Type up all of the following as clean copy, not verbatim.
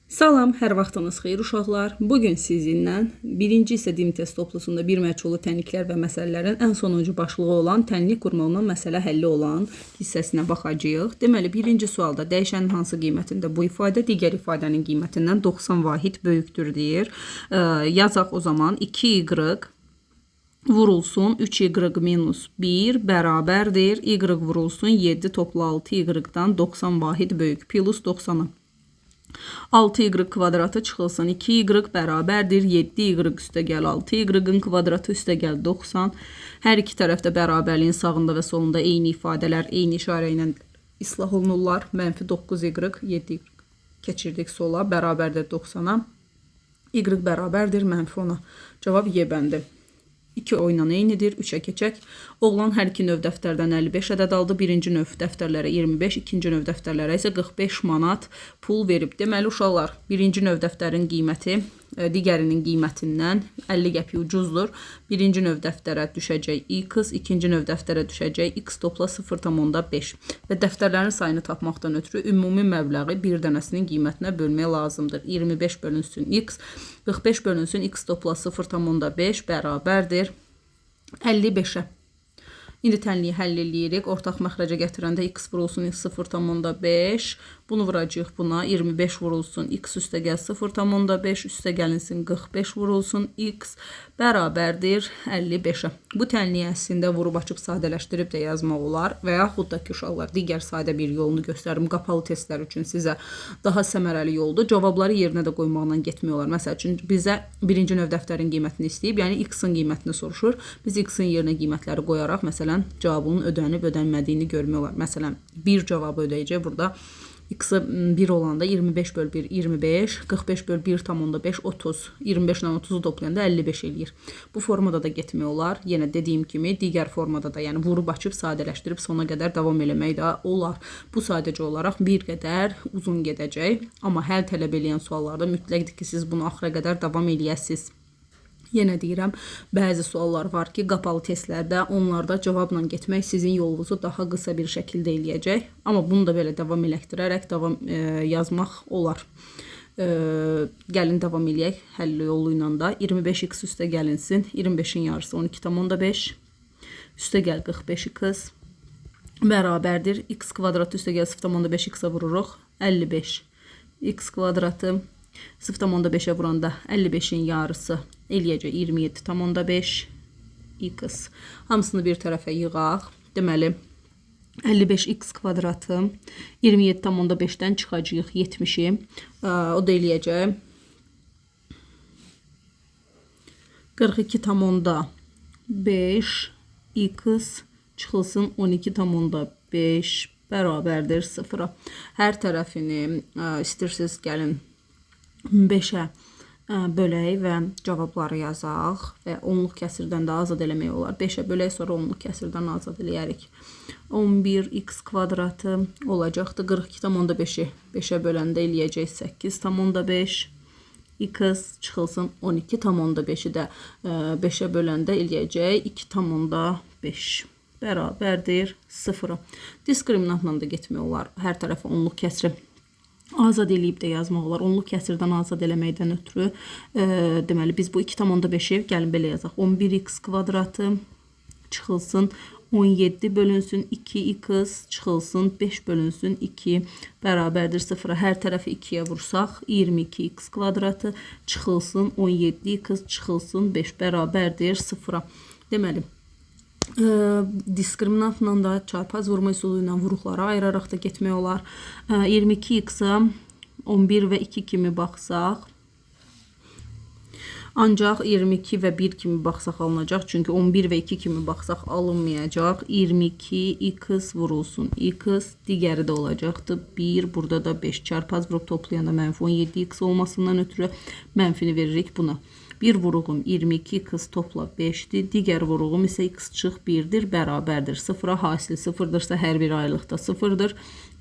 Salam, hər vaxtınız xeyir uşaqlar. Bugün sizinlə birinci istədiyim test toplusunda bir məchulu tənliklər və məsələlərin ən sonuncu başlığı olan tənlik qurmağından məsələ həlli olan hissəsinə baxacağıq. Deməli, birinci sualda dəyişənin hansı qiymətində bu ifadə digər ifadənin qiymətindən 90 vahid böyükdür deyir. Yazaq o zaman 2y vurulsun 3y minus 1 bərabərdir. Y vurulsun 7 topla 6y-dan 90 vahid böyük plus 90'a. 6y kvadratı çıxılsın 2y bərabərdir 7y üstə gəl 6y kvadratı üstə gəl 90. Hər iki tərəfdə bərabərliyin sağında və solunda eyni ifadələr eyni işarə ilə islah olunurlar. Mənfi 9y 7y keçirdik sola bərabərdir 90'a. Y bərabərdir mənfi 10'a. Cavab Y bəndi. 2 oyla eynidir. 3'ə keçək. Oğlan hər iki növ dəftərdən 55 ədəd aldı. Birinci növ dəftərlərə 25, ikinci növ dəftərlərə isə 45 manat pul verib. Deməli uşaqlar, birinci növ dəftərin qiyməti digərinin qiymətindən 50 qəpik ucuzdur. Birinci növ dəftərə düşəcək x, ikinci növ dəftərə düşəcək x topla 0,5 və dəftərlərin sayını tapmaqdan ötürü ümumi məbləği bir dənəsinin qiymətinə bölmək lazımdır. 25 bölünsün x, 45 bölünsün x topla 0,5 bərabərdir 55'ə. İndi tənliyi həll eləyirik. Ortaq məxrəcə gətirəndə x vurulsun 0,5. Bunu vuracağıq buna. 25 vurulsun x üstə gəl 0,5 üstə gəlinsin 45 vurulsun x bərabərdir 55'ə. Bu tənliyi əslində vurub açıb sadələşdirib də yazmaq olar və yaxud da ki uşaqlar digər sadə bir yolunu göstərim. Qapalı testlər üçün sizə daha səmərəli yoldur. Cavabları yerinə də qoymaqla getmək olar. Məsəl üçün bizə birinci növ dəftərin qiymətini istəyib, yəni x-in qiymətini soruşur. Biz x-in yerinə qiymətləri qoyaraq məsələn cavabının ödənib ödənmədiyini görmək olar. Məsələn, bir cavabı ödəyəcək burada. X-ı 1 olanda 25 böl 1 25, 45 böl 1,5 30, 25 ilə 30'u toplayanda 55 eləyir. Bu formada da getmək olar. Yenə dediyim kimi digər formada da, yəni vurub açıb sadələşdirib sona qədər davam eləmək də olar. Bu sadəcə olaraq bir qədər uzun gedəcək, amma həll tələb edən suallarda mütləqdir ki siz bunu axıra qədər davam eləyəsiniz. Yenə deyirəm, bəzi suallar var ki, qapalı testlərdə onlarda cavabla getmək sizin yolunuzu daha qısa bir şəkildə eləyəcək. Amma bunu da belə davam eləkdirərək yazmaq olar. Gəlin davam eləyək həll yolu ilə da. 25x üstə gəlinsin. 25'in yarısı 12,5. Üstə gəl 45x. Bərabərdir. X kvadratı üstə gəl 0,5 x-a vururuq. 55. X kvadratı 0,5'e vuranda 55'in yarısı eləyəcək 27,5 x. Hamısını bir tərəfə yığaq. Deməli 55x kvadratı 27,5'dən çıxacağıq 70'i. O da eləyəcək 42,5 x çıxılsın 12,5 bərabərdir 0'a. Hər tərəfini istəyirsiniz gəlin 5'ə bölək və cavabları yazaq və onluq kəsirdən də azad eləmək olar. 5'ə bölək, sonra onluq kəsirdən azad eləyərik. 11x kvadratı olacaqdı. 42,5'i 5'ə böləndə eləyəcək 8,5 x çıxılsın 12,5'i də 5'ə böləndə eləyəcək 2,5 bərabərdir 0'a. Diskriminantla da getmək olar. Hər tərəfə onluq kəsiri azad eləyib də yazmaq olar. Onluq kəsirdən azad eləməkdən ötürü deməli biz bu 2,5'i gəlin belə yazaq. 11x kvadratı çıxılsın 17 bölünsün 2x çıxılsın 5 bölünsün 2 bərabərdir 0'a. Hər tərəfi 2'yə vursaq 22x kvadratı çıxılsın 17x çıxılsın 5 bərabərdir 0'a. Deməli diskriminantla da çarpaz vurma üsulu ilə vuruqları ayıraraq da getmək olar. 22x-a 11 və 2 kimi baxsaq ancaq 22 və 1 kimi baxsaq alınacaq. Çünki 11 və 2 kimi baxsaq alınmayacaq. 22x vurulsun x digəri də olacaqdı 1, burada da 5 çarpaz vurub toplayanda mənfi 17x olmasından ötürü mənfini veririk buna. Bir vuruğum 22x topla 5'dir. Digər vuruğum isə x çıx 1'dir. Bərabərdir 0'a. Hasili 0'dırsa hər bir aylıqda 0'dır.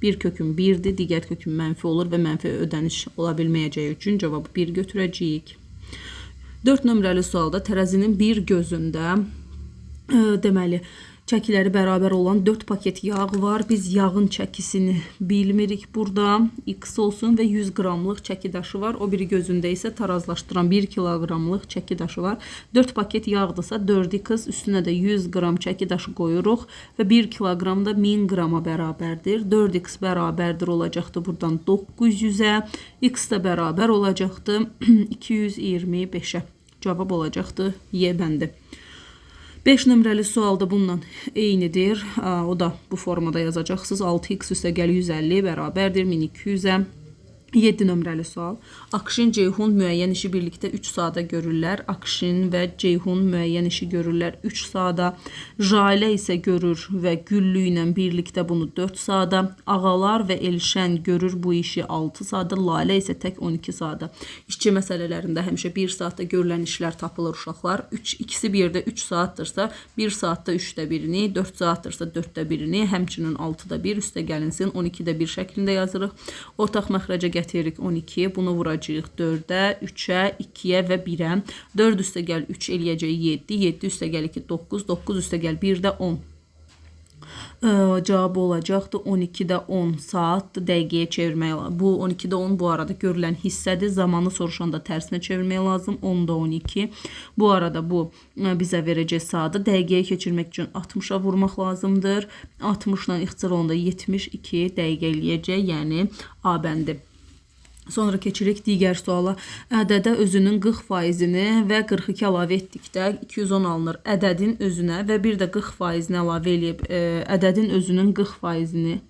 Bir köküm 1'dir. Digər köküm mənfi olur və mənfi ödəniş ola bilməyəcəyi üçün cavabı 1 götürəcəyik. 4 nömrəli sualda tərəzinin bir gözündə deməli çəkiləri bərabər olan 4 paket yağ var. Biz yağın çəkisini bilmirik burada. X olsun və 100 qramlıq çəki daşı var. O biri gözündə isə tarazlaşdıran 1 kiloqramlıq çəki daşı var. 4 paket yağdırsa 4x üstünə də 100 qram çəki daşı qoyuruq və 1 kiloqram da 1000 qrama bərabərdir. 4x bərabərdir olacaqdı buradan 900-ə. X də bərabər olacaqdı 225-ə. Cavab olacaqdı Y bəndi. 5 nömrəli sualda bununla eynidir. O da bu formada yazacaqsınız. 6x üstə gəl 150 bərabərdir 1200-ə. 7 nömrəli sual. Akşin, Ceyhun müəyyən işi birlikdə 3 saata görürlər. Akşin və Ceyhun müəyyən işi görürlər 3 saata. Jalə isə görür və Güllü ilə birlikdə bunu 4 saata. Ağalar və Elşən görür bu işi 6 saata. Lalə isə tək 12 saata. İşçi məsələlərində həmişə 1 saatda görülən işlər tapılır uşaqlar. İkisi bir yerdə 3 saatdırsa 1 saatda 3də birini, 4 saatdırsa 4də birini, həmçinin 6da 1 üstə gəlinsin 12də 1 şəklində yazırıq. Ortaq məxrəcə getiririk 12, bunu vuracağıq 4-ə, 3-ə, 2-yə və 1-ə. 4 üstə gəl 3 eləyəcək 7, 7 üstə gəl 2, 9, 9 üstə gəl 1 də 10. Cavabı olacaqdı 12-də 10 saat dəqiqəyə çevirmək lazım. Bu 12-də 10 bu arada görülən hissədir. Zamanı soruşanda tərsinə çevirmək lazım. 10-da 12. Bu arada bu bizə verəcək saatı dəqiqəyə keçirmək üçün 60-a vurmaq lazımdır. 60-la ixtisar olanda 72 dəqiqə eləyəcək, yəni A bəndi. Sonra keçirik digər suala. Ədədə özünün 40%-ni və 42 əlavə etdikdə 210 alınır. Ədədin özünə və bir də 40%-ni əlavə eləyib ədədin özünün 40%-ni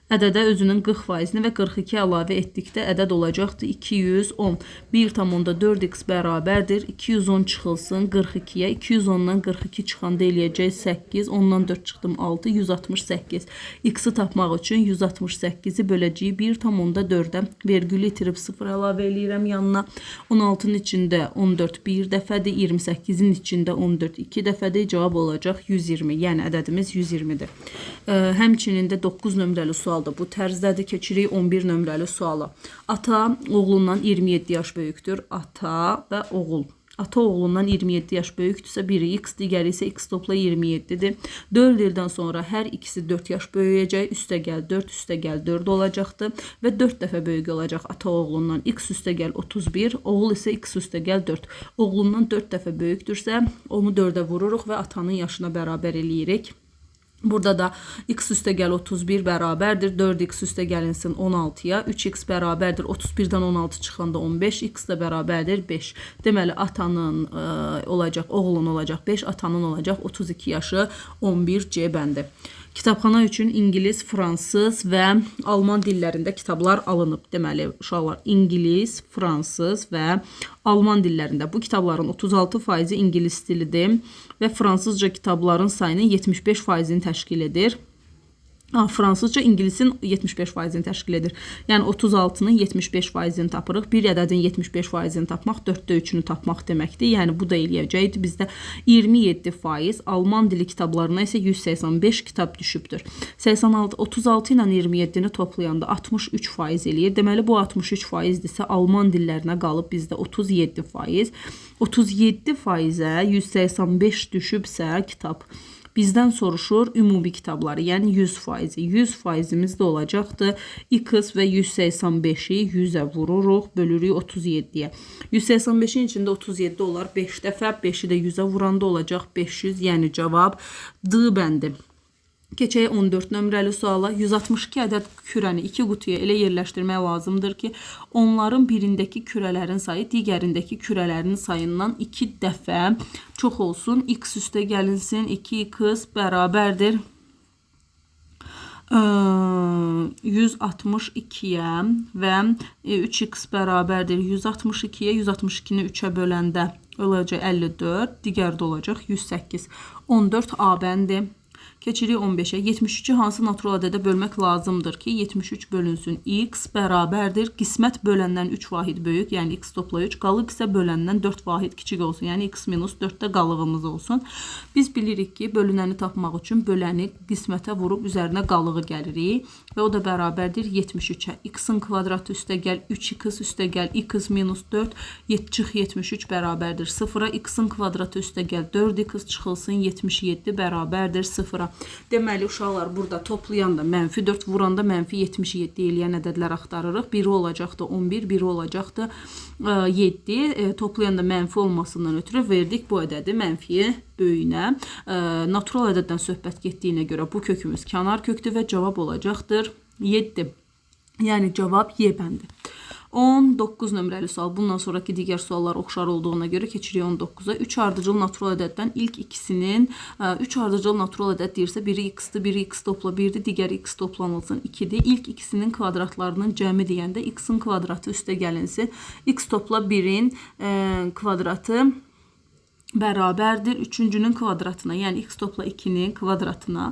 ədədə özünün 40%-ni və 42 əlavə etdikdə ədəd olacaqdı 210. 1,4x bərabərdir. 210 çıxılsın 42-yə. 210-dan 42 çıxanda eləyəcək 8. Ondan 4 çıxdım 6. 168. X-i tapmaq üçün 168-i böləcəyik 1,4-ə. Vergülü itirib 0 əlavə eləyirəm yanına. 16-nın içində 14 bir dəfədir. 28-in içində 14 2 dəfədir. Cavab olacaq 120. Yəni ədədimiz 120-dir. Həmçinin də 9 nömrəli sual bu tərzdədir. Keçirik 11 nömrəli suala. Ata oğlundan 27 yaş böyükdür. Ata və oğul. Ata oğlundan 27 yaş böyükdürsə biri x, digəri isə x topla 27-dir. 4 ildən sonra hər ikisi 4 yaş böyüyəcək. Üstə gəl 4, üstə gəl 4 olacaqdır və 4 dəfə böyük olacaq ata oğlundan. X üstə gəl 31, oğul isə x üstə gəl 4. Oğlundan 4 dəfə böyükdürsə onu 4-ə vururuq və atanın yaşına bərabər eləyirik. Burada da x üstə gəl 31 bərabərdir. 4x üstə gəlinsin 16-ya. 3x bərabərdir. 31-dən 16 çıxanda 15. X də bərabərdir 5. Deməli, atanın olacaq, oğlun olacaq 5, atanın olacaq 32 yaşı 11 C bəndi. Kitabxana üçün İngilis, Fransız və Alman dillərində kitablar alınıb. Deməli, uşaqlar İngilis, Fransız və Alman dillərində. Bu kitabların 36% İngilis dilidir və Fransızca kitabların sayının 75%-ni təşkil edir. Fransızca İngilisin 75%-ni təşkil edir. Yəni 36-nın 75%-ni tapırıq. Bir ədədin 75%-ni tapmaq 4-də 3-ünü tapmaq deməkdir. Yəni bu da eləyəcəkdir. Bizdə 27%, Alman dili kitablarına isə 185 kitab düşübdür. 36 ilə 27-ni toplayanda 63% eləyir. Deməli bu 63%-dirsə Alman dillərinə qalıb bizdə 37%. 37%-ə 185 düşübsə kitab bizdən soruşur ümumi kitabları, yəni 100%. 100%-imiz də olacaqdır. X və 185-i 100-ə vururuq, bölürük 37-yə. 185-in içində 37 olar 5 dəfə, 5-i də 100-ə vuranda olacaq 500, yəni cavab D bəndi. Keçək 14 nömrəli suala. 162 ədəd kürəni 2 qutuya elə yerləşdirmək lazımdır ki, onların birindəki kürələrin sayı digərindəki kürələrin sayından 2 dəfə çox olsun. X üstə gəlinsin 2x bərabərdir 162-yə və 3x bərabərdir 162-yə. 162-ni 3-ə böləndə olacaq 54, digərdə olacaq 108. 14 A bəndi. Keçirik 15-ə. 73-ü hansı natural ədədə bölmək lazımdır ki, 73 bölünsün x bərabərdir. Qismət böləndən 3 vahid böyük, yəni x topla 3. Qalıq isə böləndən 4 vahid kiçik olsun, yəni x minus 4-də qalığımız olsun. Biz bilirik ki, bölünəni tapmaq üçün böləni qismətə vurub üzərinə qalığı gəlirik və o da bərabərdir 73-ə. X-in kvadratı üstə gəl 3x üstə gəl x minus 4 çıx 73 bərabərdir 0-a. X-in kvadratı üstə gəl 4x çıxılsın 77 bərabərdir 0-a. Deməli, uşaqlar burada toplayanda mənfi 4, vuranda mənfi 77 eləyən ədədlər axtarırıq. Biri olacaqdı 11, biri olacaqdı 7. Toplayanda mənfi olmasından ötürü verdik bu ədədi mənfiyə böyüyünə. Natural ədəddən söhbət getdiyinə görə bu kökümüz kənar kökdür və cavab olacaqdır 7. Yəni cavab Y bəndi. 19 nömrəli sual. Bundan sonraki digər suallar oxşar olduğuna görə keçirik 19-a. 3 ardıcıl natural ədəddən ilk ikisinin 3 ardıcıl natural ədəd deyirsə, biri x-dir, biri x topla 1-dir, digəri x toplanılsın 2-dir. İlk ikisinin kvadratlarının cəmi deyəndə x-in kvadratı üstə gəlinsin. X topla 1-in kvadratı bərabərdir 3-cünün kvadratına, yəni x topla 2-nin kvadratına.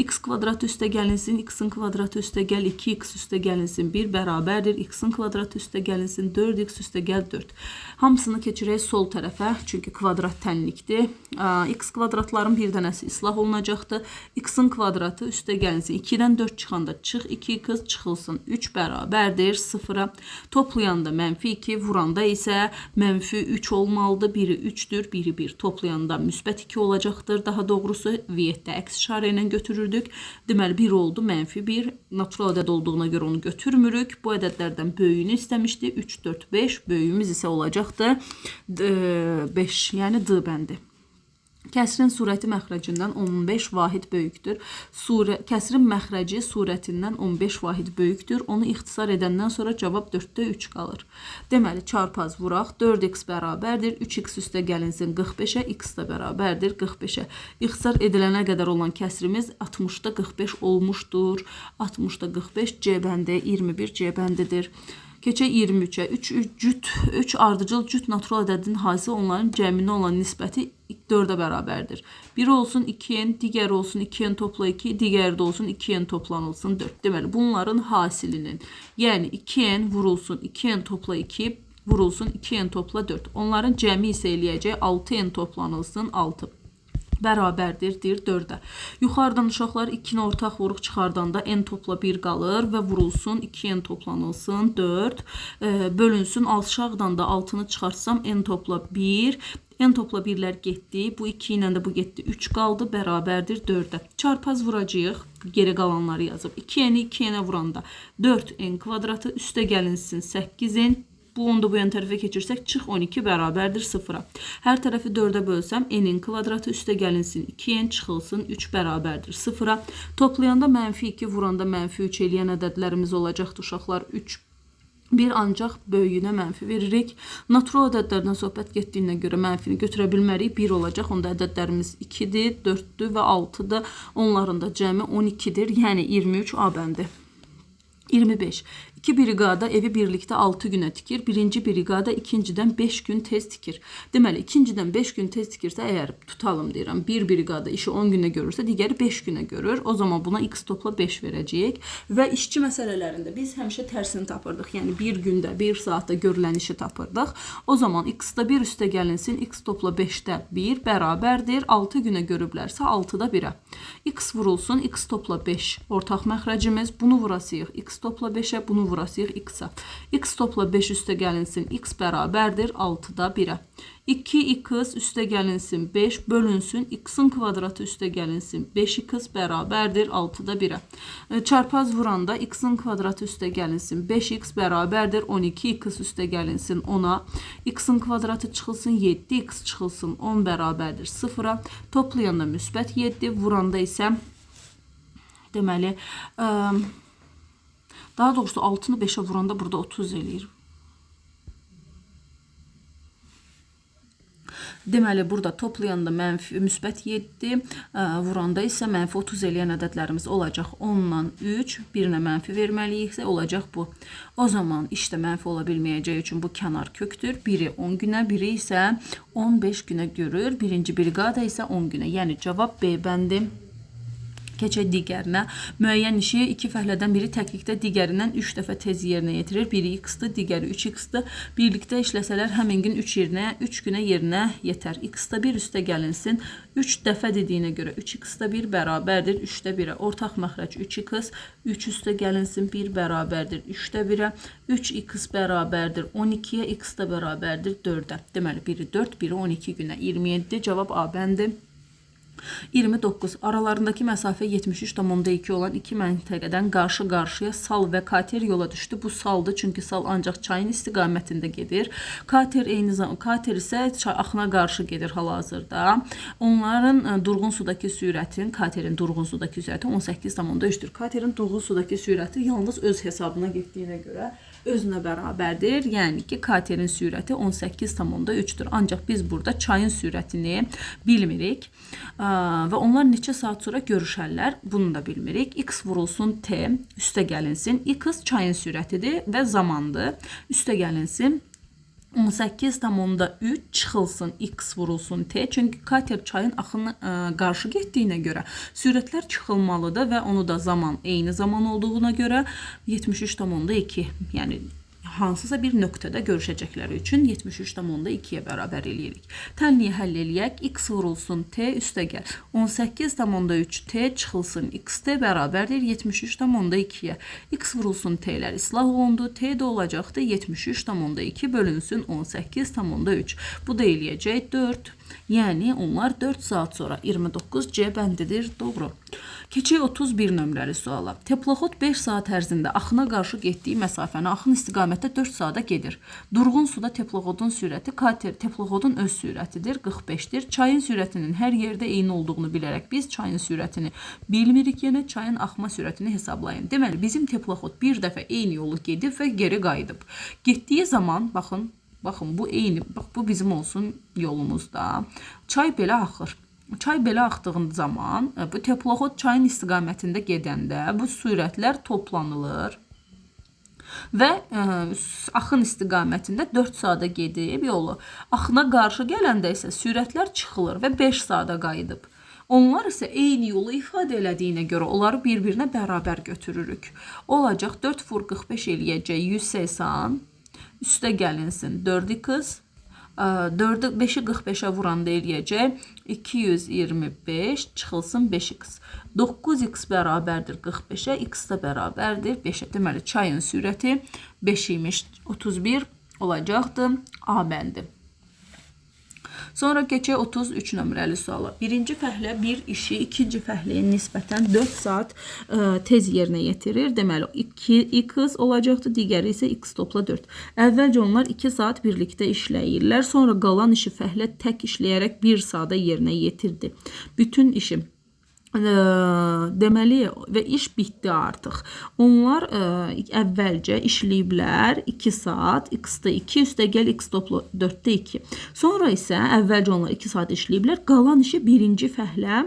X kvadratı üstə gəlinsin, x-in kvadratı üstə gəl 2x üstə gəlinsin 1 bərabərdir x-in kvadratı üstə gəlinsin 4x üstə gəl 4. Hamısını keçirək sol tərəfə, çünki kvadrat tənlikdir. X kvadratların bir dənəsi islah olunacaqdır. X-in kvadratı üstə gəlinsin 2-dən 4 çıxanda çıx 2x çıxılsın 3 bərabərdir 0-a. Toplayanda mənfi 2, vuranda isə mənfi 3 olmalıdır. Biri 3-dür, biri 1. Toplayanda müsbət 2 olacaqdır. Daha doğrusu viyyətdə əks işarə ilə götürürdük. Deməli 1 oldu, mənfi 1. Natural ədəd olduğuna görə onu götürmürük. Bu ədədlərdən böyüyünü istəmişdi. 3, 4, 5. Böyüyümüz isə olacaqdır 5, yəni D bəndi. Kəsrin surəti məxrəcindən 15 vahid böyükdür. Kəsrin məxrəci surətindən 15 vahid böyükdür. Onu ixtisar edəndən sonra cavab 4-də 3 qalır. Deməli, çarpaz vuraq. 4x bərabərdir. 3x üstə gəlinsin 45-ə. X də bərabərdir 45-ə. İxtisar edilənə qədər olan kəsrimiz 60-da 45 olmuşdur. 60-da 45 C bəndi, 21 C bəndidir. Keçək 23-ə. 3 ardıcıl cüt natural ədədin hasil onların cəminə olan nisbəti 4-ə bərabərdir. Biri olsun 2n, digəri olsun 2n topla 2, digəri də olsun 2n toplanılsın 4. Deməli, bunların hasilinin, yəni 2n vurulsun 2n topla 2, vurulsun 2n topla 4. Onların cəmi isə eləyəcək 6n toplanılsın 6. Bərabərdir 4-ə. Yuxarıdan uşaqlar 2-ni ortaq vuruq çıxardanda n topla 1 qalır və vurulsun 2n toplanılsın 4. Bölünsün aşağıdan da 6-nı çıxartsam n topla 1. N topla 1-lər getdi. Bu 2 ilə də bu getdi. 3 qaldı. Bərabərdir 4-ə. Çarpaz vuracağıq. Geri qalanları yazıb. 2n-i 2n-ə vuranda 4n kvadratı üstə gəlinsin 8n. Bu onu da bu yan tərəfə keçirsək, çıx 12 bərabərdir 0-a. Hər tərəfi 4-ə bölsəm, n-in kvadratı üstə gəlinsin 2n, çıxılsın 3 bərabərdir 0-a. Toplayanda mənfi 2, vuranda mənfi 3 eləyən ədədlərimiz olacaqdır uşaqlar 3. Bir ancaq böyüyünə mənfi veririk. Natural ədədlərdən söhbət getdiyinə görə mənfini götürə bilmərik. 1 olacaq, onda ədədlərimiz 2-dir, 4-dür və 6-dır. Onların da cəmi 12-dir, yəni 23 A bəndi. 25. 2 briqada evi birlikdə 6 günə tikir. Birinci briqada ikincidən 5 gün tez tikir. Deməli, ikincidən 5 gün tez tikirsə, əgər tutalım deyirəm, bir briqada işi 10 günə görürsə, digəri 5 günə görür. O zaman buna x topla 5 verəcəyik. Və işçi məsələlərində biz həmişə tərsini tapırdıq. Yəni, bir gündə, 1 saatda görülən işi tapırdıq. O zaman x-da 1 üstə gəlinsin, x topla 5-də 1 bərabərdir. 6 günə görüblərsə, 6-da 1-ə. X vurulsun, x topla 5 ortaq məxrəcimiz. Bunu vurasıyıq, x topla 5-ə, bunu vurasıyıq x-a. X topla 5 üstə gəlinsin, x bərabərdir 6-da 1-ə. 2x üstə gəlinsin 5, bölünsün, x-in kvadratı üstə gəlinsin 5x bərabərdir 6-da 1-ə. Çarpaz vuranda x-in kvadratı üstə gəlinsin 5x bərabərdir 12x üstə gəlinsin 10-a. X-in kvadratı çıxılsın 7x çıxılsın 10 bərabərdir 0-a. Toplayanda müsbət 7, vuranda isə deməli daha doğrusu 6-nı 5-ə vuranda burada 30 eləyir. Deməli, burada toplayanda müsbət 7, vuranda isə mənfi 30 eləyən ədədlərimiz olacaq 10-dan 3, birinə mənfi verməliyiksə olacaq bu. O zaman işdə mənfi ola bilməyəcəyi üçün bu kənar kökdür. Biri 10 günə, biri isə 15 günə görür. Birinci briqada isə 10 günə. Yəni cavab B bəndi. Keçək digərinə. Müəyyən işi iki fəhlədən biri təklikdə digərindən 3 dəfə tez yerinə yetirir. Biri x-dır, digəri 3x-dır. Birlikdə işləsələr həmin gün 3 yerinə, 3 günə yerinə yetər. X-da 1 üstə gəlinsin. 3 dəfə dediyinə görə 3x-da 1 bərabərdir 3-də 1-ə. Ortaq məxrəc 3x, 3 üstə gəlinsin 1 bərabərdir 3-də 1-ə. 3x bərabərdir 12-yə, x da bərabərdir 4-ə. Deməli, biri 4, biri 12 günə. 27 cavab A bəndi. 29. Aralarındakı məsafə 73,2 olan iki məntəqədən qarşı-qarşıya sal və kater yola düşdü. Bu saldır, çünki sal ancaq çayın istiqamətində gedir. Kater isə axına qarşı gedir hal-hazırda. Onların durğun sudakı sürətin, katerin durğun sudakı sürəti 18,3-dür. Katerin durğun sudakı sürəti yalnız öz hesabına getdiyinə görə özünə bərabərdir. Yəni ki, katerin sürəti 18,3-dür. Ancaq biz burada çayın sürətini bilmirik. Və onlar neçə saat sonra görüşərlər, bunu da bilmirik. X vurulsun T, üstə gəlinsin. X çayın sürətidir və zamandır. Üstə gəlinsin 18,3 çıxılsın x vurulsun T. Çünki kater çayın axını qarşı getdiyinə görə sürətlər çıxılmalıdır və onu da zaman eyni zaman olduğuna görə 73,2, yəni hansısa bir nöqtədə görüşəcəkləri üçün 73,2-yə bərabər eləyirik. Tənliyi həll eləyək. X vurulsun T üstə gəl. 18,3 T çıxılsın x T bərabərdir 73,2-yə. X vurulsun T'lər islah olundu. T də olacaqdır 73,2 bölünsün 18,3. Bu da eləyəcək 4. Yəni onlar 4 saat sonra 29 C bəndidir. Doğru. Keçək 31 nömrəli suala. Teploxod 5 saat ərzində axına qarşı getdiyi məsafəni axın istiqamətdə 4 saata gedir. Durğun suda teploxodun sürəti kater teploxodun öz sürətidir 45-dir. Çayın sürətinin hər yerdə eyni olduğunu bilərək biz çayın sürətini bilmirik, yenə çayın axma sürətini hesablayın. Deməli bizim teploxod bir dəfə eyni yolu gedib və geri qayıdıb. Getdiyi zaman baxın bu eyni, bu bizim olsun yolumuzda. Çay belə axır. Çay belə axdığı zaman bu teploxod çayın istiqamətində gedəndə bu sürətlər toplanılır və axın istiqamətində 4 saata gedib yolu. Axına qarşı gələndə isə sürətlər çıxılır və 5 saata qayıdıb. Onlar isə eyni yolu ifadə elədiyinə görə onları bir-birinə bərabər götürürük. Olacaq 4 vur 45 eləyəcək 180, üstə gəlinsin 4x. 5'i 45'e vuranda eləyəcək 225 çıxılsın 5x. 9x bərabərdir 45'e, x da bərabərdir 5'e. Deməli çayın sürəti 5 imiş. 31 olacaqdır A bəndi. Sonra keçək 33 nömrəli suala. Birinci fəhlə bir işi ikinci fəhləyə nisbətən 4 saat tez yerinə yetirir. Deməli 2x olacaqdır, digəri isə x topla 4. Əvvəlcə onlar 2 saat birlikdə işləyirlər. Sonra qalan işi fəhlə tək işləyərək 1 saata yerinə yetirdi. Bütün işi deməli və iş bitdi artıq. Onlar əvvəlcə işləyiblər 2 saat, x-da 2 üstə gəl x topla 4-də 2. Sonra isə əvvəlcə onlar 2 saat işləyiblər. Qalan işi birinci fəhlə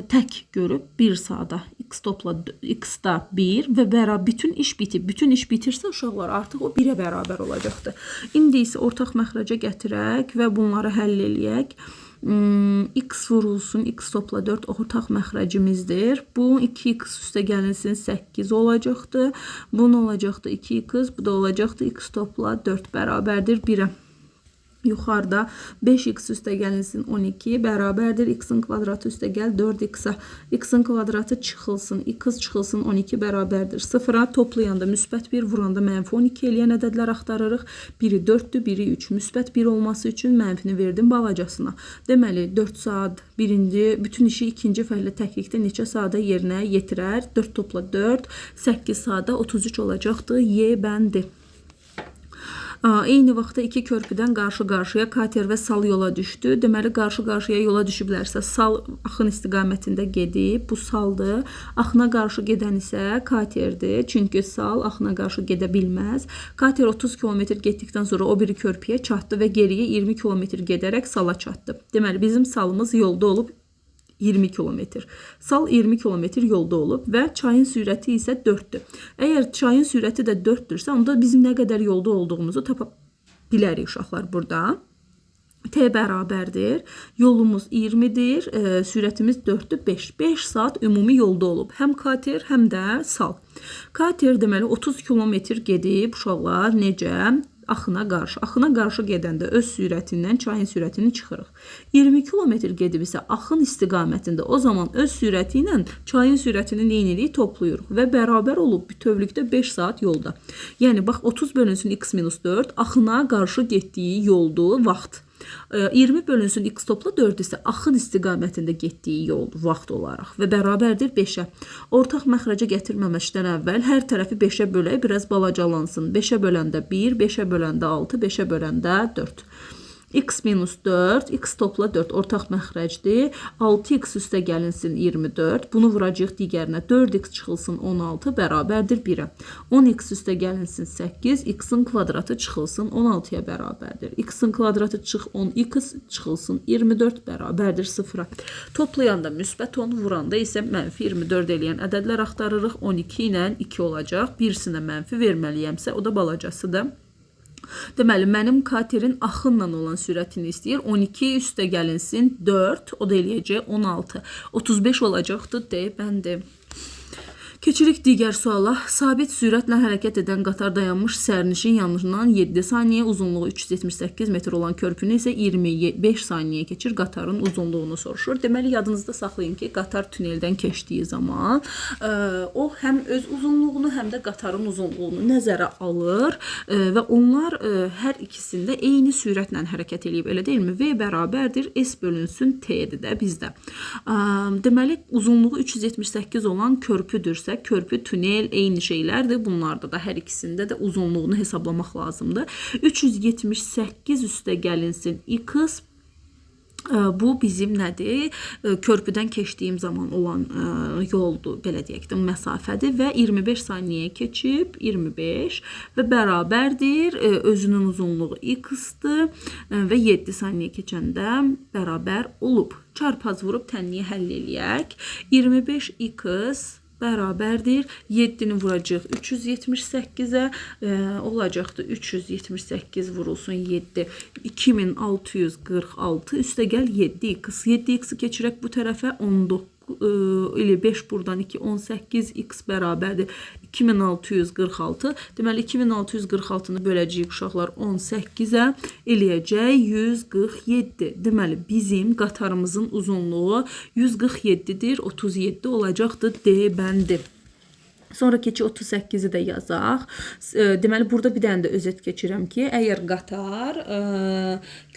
tək görüb 1 saata x topla x-da 1 və bərabər bütün iş bitib. Bütün iş bitirsə uşaqlar artıq o 1-ə bərabər olacaqdır. İndi isə ortaq məxrəcə gətirək və bunları həll eləyək. X vurulsun x topla 4 ortaq məxrəcimizdir. Bu 2x üstə gəlinsin 8 olacaqdır. Bu nə olacaqdır 2x, bu da olacaqdır x topla 4 bərabərdir 1-ə. Yuxarıda 5x üstə gəlinsin 12 bərabərdir x-in kvadratı üstə gəl 4x-a. X-in kvadratı çıxılsın, x çıxılsın 12 bərabərdir 0-a. Toplayanda müsbət 1, vuranda mənfi 12 eləyən ədədlər axtarırıq. Biri 4-dür, biri 3. Müsbət 1 olması üçün mənfini verdim balacasına. Deməli 4 saat bütün işi ikinci fəhlə təklikdə neçə saata yerinə yetirər? 4 topla 4, 8 saata 33 olacaqdır. Y bəndi. Eyni vaxtda iki körpüdən qarşı-qarşıya kater və sal yola düşdü. Deməli, qarşı-qarşıya yola düşüblərsə, sal axın istiqamətində gedib, bu saldır. Axına qarşı gedən isə katerdir. Çünki sal axına qarşı gedə bilməz. Kater 30 km getdikdən sonra o biri körpüyə çatdı və geriyə 20 km gedərək sala çatdı. Deməli, bizim salımız yolda olub 20 kilometr. Sal 20 kilometr yolda olub və çayın sürəti isə 4-dür. Əgər çayın sürəti də 4-dürsə, onda bizim nə qədər yolda olduğumuzu tapa bilərik uşaqlar burada. T bərabərdir. Yolumuz 20-dir. Sürətimiz 4-dür. 5 saat ümumi yolda olub. Həm kater, həm də sal. Kater deməli 30 kilometr gedib uşaqlar necə? Axına qarşı gedəndə öz sürətindən çayın sürətini çıxırıq. 20 kilometr gedib isə axın istiqamətində o zaman öz sürəti ilə çayın sürətini neynirik? Toplayırıq və bərabər olub bütövlükdə 5 saat yolda. Yəni bax 30 bölünsün x-4 axına qarşı getdiyi yoldu vaxt. 20 bölünsün x topla 4 isə axın istiqamətində getdiyi yol vaxt olaraq və bərabərdir 5-ə. Ortaq məxrəcə gətirməmişdən əvvəl hər tərəfi 5-ə bölək, biraz balacalansın. 5-ə böləndə 1, 5-ə böləndə 6, 5-ə böləndə 4. X minus 4, x topla 4 ortaq məxrəcdir. 6x üstə gəlinsin 24. Bunu vuracaq digərinə. 4x çıxılsın 16 bərabərdir 1-ə. 10x üstə gəlinsin 8. X-in kvadratı çıxılsın 16-ya bərabərdir. X-in kvadratı çıx 10x çıxılsın 24 bərabərdir 0-a. Toplayanda müsbət 10, vuranda isə mənfi 24 eləyən ədədlər axtarırıq. 12 ilə 2 olacaq. Birisinə mənfi verməliyəmsə o da balacasıdır. Deməli, mənim katerin axınla olan sürətini istəyir. 12 üstə gəlinsin 4, o da eləyəcək 16. 35 olacaqdır D bəndi. Keçirik digər suala. Sabit sürətlə hərəkət edən qatar dayanmış sərnişin yanından 7 saniyə, uzunluğu 378 metr olan körpünü isə 25 saniyə keçir. Qatarın uzunluğunu soruşur. Deməli, yadınızda saxlayın ki, qatar tüneldən keçdiyi zaman o həm öz uzunluğunu, həm də qatarın uzunluğunu nəzərə alır və onlar hər ikisində eyni sürətlə hərəkət edib, elə deyilmi? V bərabərdir S bölünsün T'dir də bizdə. Deməli, uzunluğu 378 olan körpüdürsə, körpü, tünel eyni şeylərdir. Bunlarda da hər ikisində də uzunluğunu hesablamaq lazımdır. 378 üstə gəlinsin x. Bu bizim nədir? Körpüdən keçdiyim zaman olan yoldur, belə deyək də, məsafədir və 25 saniyəyə keçib 25 və bərabərdir. Özünün uzunluğu x-dır və 7 saniyə keçəndə bərabər olub. Çarpaz vurub tənliyi həll eləyək. 25x bərabərdir. 7-ni vuracaq 378-ə, olacaqdır 378 vurulsun 7, 2646 üstə gəl 7x. 7x-i keçirək bu tərəfə 19 ilə 5 buradan 2, 18x bərabərdir 2646. Deməli 2646-nı böləcəyik uşaqlar 18-ə, eləyəcək 147. Deməli bizim qatarımızın uzunluğu 147-dir, 37 olacaqdır D bəndi. Sonra keçi 38-i də yazaq. Deməli, burada bir dənə də özet keçirəm ki, əgər qatar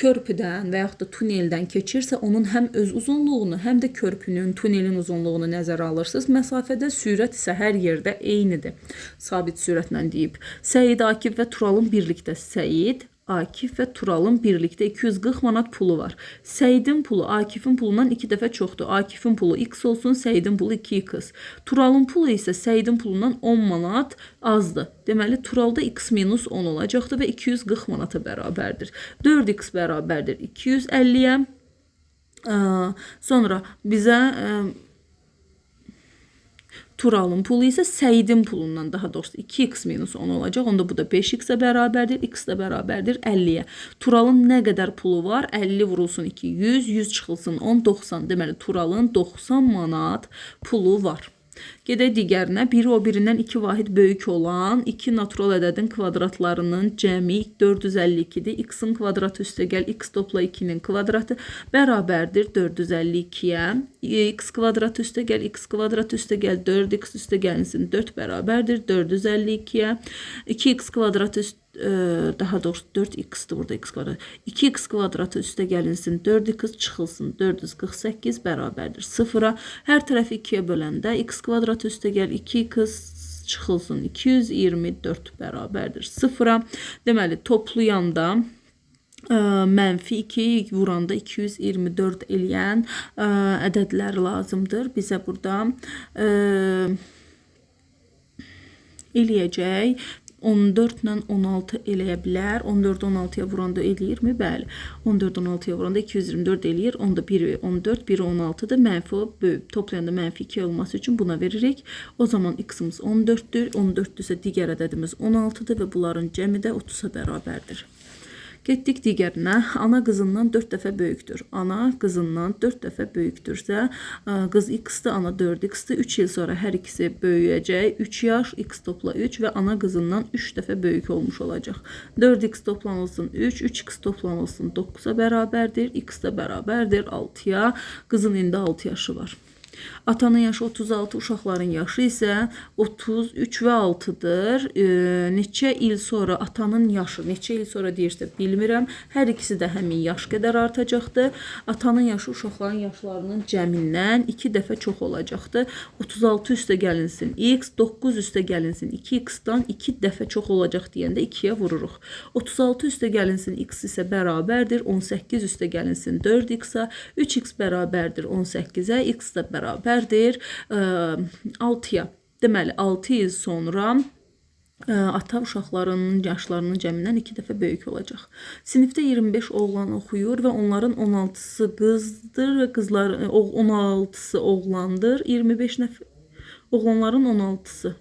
körpüdən və yaxud da tuneldən keçirsə, onun həm öz uzunluğunu, həm də körpünün, tunelin uzunluğunu nəzərə alırsınız. Məsafədə sürət isə hər yerdə eynidir. Sabit sürətlə deyib. Səid, Akif və Turalın birlikdə Səid, Akif və Turalın birlikdə 240 manat pulu var. Səidin pulu Akifin pulundan 2 dəfə çoxdur. Akifin pulu x olsun, Səidin pulu 2x. Turalın pulu isə Səidin pulundan 10 manat azdır. Deməli, Turalda x minus 10 olacaqdır və 240 manata bərabərdir. 4x bərabərdir 250-yə. Sonra bizə Turalın pulu isə Səidin pulundan, daha doğrusu 2x minus 10 olacaq. Onda bu da 5x-ə bərabərdir. X də bərabərdir 50-yə. Turalın nə qədər pulu var? 50 vurulsun 2, 100, 100 çıxılsın 10, 90. Deməli, Turalın 90 manat pulu var. Gedək digərinə. Biri o birindən 2 vahid böyük olan 2 natural ədədin kvadratlarının cəmi 452-dir. X-in kvadratı üstə gəl, x topla 2-nin kvadratı bərabərdir 452-yə. X kvadratı üstə gəl, x kvadratı üstə gəl, 4x üstə gəlinsin 4 bərabərdir 452-yə. 2x kvadratı üstə daha doğrusu 4x-dir burada x kvadratı. 2x kvadratı üstə gəlinsin 4x çıxılsın 448 bərabərdir 0-a. Hər tərəfi 2-yə böləndə x kvadratı üstə gəl 2x çıxılsın 224 bərabərdir 0-a. Deməli toplayanda mənfi 2 vuranda 224 eləyən ədədlər lazımdır. Bizə burada eləyəcək 14 ilə 16 eləyə bilər. 14 16-ya vuranda eləyirmi? Bəli. 14 16-ya vuranda 224 eləyir. Onda 1 14, 1 16-dır. Mənfi toplayanda mənfi 2 olması üçün buna veririk. O zaman x-imiz 14-dür. 14-dürsə digər ədədimiz 16-dır və bunların cəmi də 30-a bərabərdir. Getdik digərinə. Ana qızından 4 dəfə böyükdür. Ana qızından 4 dəfə böyükdürsə, qız x-dir, ana 4x-dir. 3 il sonra hər ikisi böyüyəcək. 3 yaş, x topla 3 və ana qızından 3 dəfə böyük olmuş olacaq. 4x toplanılsın 3, 3x toplanılsın 9-a bərabərdir. X də bərabərdir 6-ya. Qızın indi 6 yaşı var. Atanın yaşı 36, uşaqların yaşı isə 33 və 6-dır. Neçə il sonra atanın yaşı, neçə il sonra deyirsə bilmirəm. Hər ikisi də həmin yaş qədər artacaqdır. Atanın yaşı uşaqların yaşlarının cəmindən 2 dəfə çox olacaqdır. 36 üstə gəlinsin x, 9 üstə gəlinsin 2x-dan 2 dəfə çox olacaq deyəndə 2-yə vururuq. 36 üstə gəlinsin x isə bərabərdir 18 üstə gəlinsin 4x-a, 3x bərabərdir 18-ə, x də bərabərdir 6-ya. Deməli 6 il sonra ata uşaqlarının yaşlarının cəmindən 2 dəfə böyük olacaq. Sinifdə 25 oğlan oxuyur və onların 16-sı qızdır və 16-sı oğlandır. 25 nəfər oğlanların 16-sı.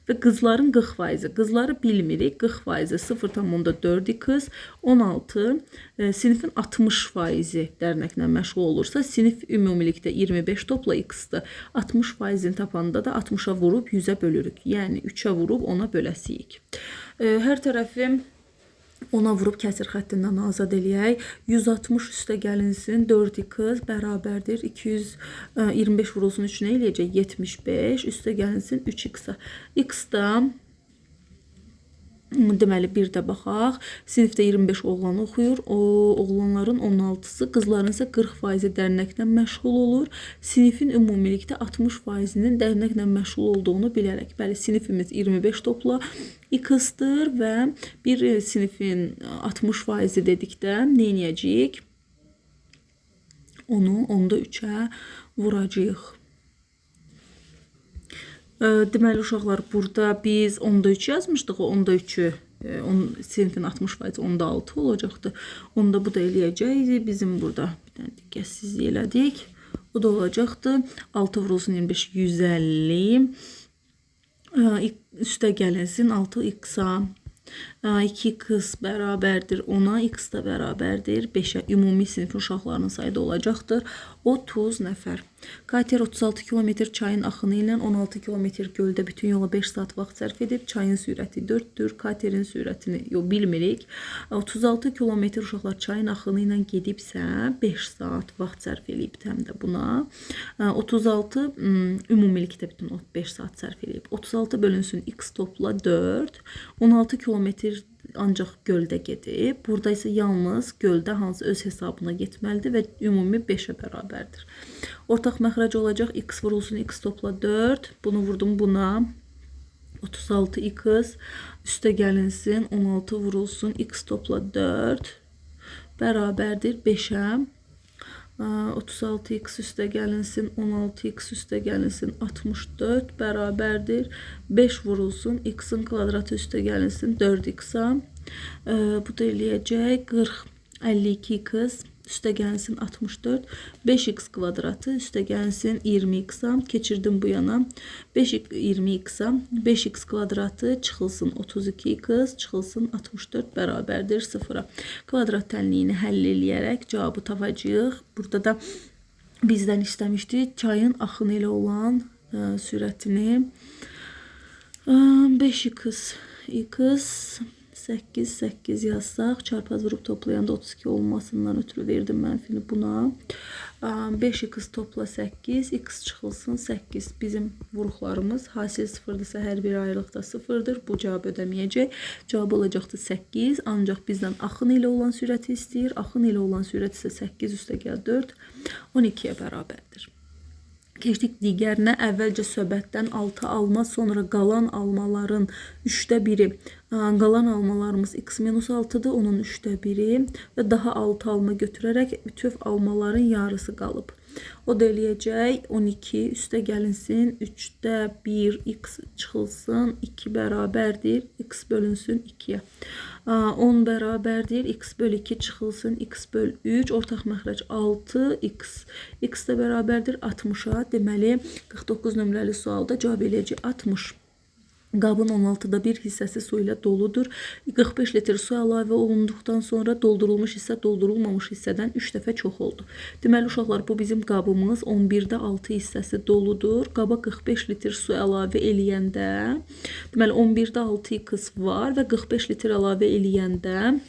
Və qızların 40%. Qızları bilmirik. 40% 0,4 qız, 16 sinifin 60% dərnəklə məşğul olursa, sinif ümumilikdə 25 topla x-dir. 60%-ni tapanda da 60-a vurub 100-ə bölürük. Yəni 3-ə vurub 10-a böləsiyik. Hər tərəfi 10-a vurub kəsir xəttindən azad eləyək. 160 üstə gəlinsin 4x bərabərdir 225 vurulsun 3 nə eləyəcək? 75 üstə gəlinsin 3x-a. X-da deməli bir də baxaq. Sinifdə 25 oğlan oxuyur. Oğlanların 16-sı, qızların isə 40% dərnəklə məşğul olur. Sinifin ümumilikdə 60%-nin dərnəklə məşğul olduğunu bilərək. Bəli, sinifimiz 25 topla x-dir və bir sinifin 60% dedikdə nə edəcəyik? Onu 10-da 3-ə vuracağıq. Deməli uşaqlar, burada biz 10-da 3 yazmışdıq. 10-da 3-ü sinifin 60% 10-da 6 olacaqdı. 10-da bu da eləyəcəkdi. Bizim burada bir dənə diqqətsizlik elədik. Bu da olacaqdı. 6 vurulsun 25 150. Üstə gəlinsin 6x-a. 2x bərabərdir 10-a, x da bərabərdir 5-ə. Ümumi sinif uşaqlarının sayı da olacaqdır 30 nəfər. Kater 36 km çayın axını ilə 16 km göldə bütün yola 5 saat vaxt sərf edib. Çayın sürəti 4-dür. Katerin sürətini bilmirik. 36 km uşaqlar çayın axını ilə gedibsə 5 saat vaxt sərf edib həm də buna. 36 ümumilikdə bütün 5 saat sərf edib. 36 bölünsün x topla 4. 16 km ancaq göldə gedib. Burada isə yalnız göldə hansı öz hesabına getməlidir və ümumi 5-ə bərabərdir. Ortaq məxrəc olacaq x vurulsun x topla 4. Bunu vurdum buna. 36x üstə gəlinsin 16 vurulsun x topla 4 bərabərdir 5-ə. 36x üstə gəlinsin 16x üstə gəlinsin 64 bərabərdir 5 vurulsun x-in kvadratı üstə gəlinsin 4x-a. Bu da eləyəcək 40 52x üstə gəlinsin 64 5x kvadratı üstə gəlinsin 20x-a. Keçirdim bu yana 20x-a. 5x kvadratı çıxılsın 32x çıxılsın 64 bərabərdir 0-a. Kvadrat tənliyini həll eləyərək cavabı tapacağıq. Burada da bizdən istəmişdi çayın axını ilə olan sürətini 5x 8 yazsaq, çarpaz vurub toplayanda 32 olmasından ötürü verdim mənfini buna. 5x topla 8, x çıxılsın 8. Bizim vuruqlarımız hasil 0-dırsa hər bir ayrılıqda 0-dır. Bu cavab ödəməyəcək. Cavab olacaqdı 8. Ancaq bizdən axın ilə olan sürəti istəyir. Axın ilə olan sürət isə 8 üstə gəl 4, 12-yə bərabərdir. Keçdik digərinə. Əvvəlcə söhbətdən 6 alma, sonra qalan almaların 3də biri. Qalan almalarımız x-6-dır, onun 3də biri və daha 6 alma götürərək bütöv almaların yarısı qalıb. O da eləyəcək 12 üstə gəlinsin 3də 1 x çıxılsın 2 bərabərdir x bölünsün 2-yə. 10 bərabərdir x bölü 2 çıxılsın x bölü 3. Ortaq məxrəc 6x. X də bərabərdir 60-a. Deməli 49 nömrəli sualda cavab eləyəcək 60. Qabın 16'da bir hissəsi su ilə doludur. 45 litr su əlavə olunduqdan sonra doldurulmuş hissə doldurulmamış hissədən 3 dəfə çox oldu. Deməli uşaqlar, bu bizim qabımız 11'də 6 hissəsi doludur. Qaba 45 litr su əlavə eləyəndə, deməli 11'də 6 x var və 45 litr əlavə eləyəndə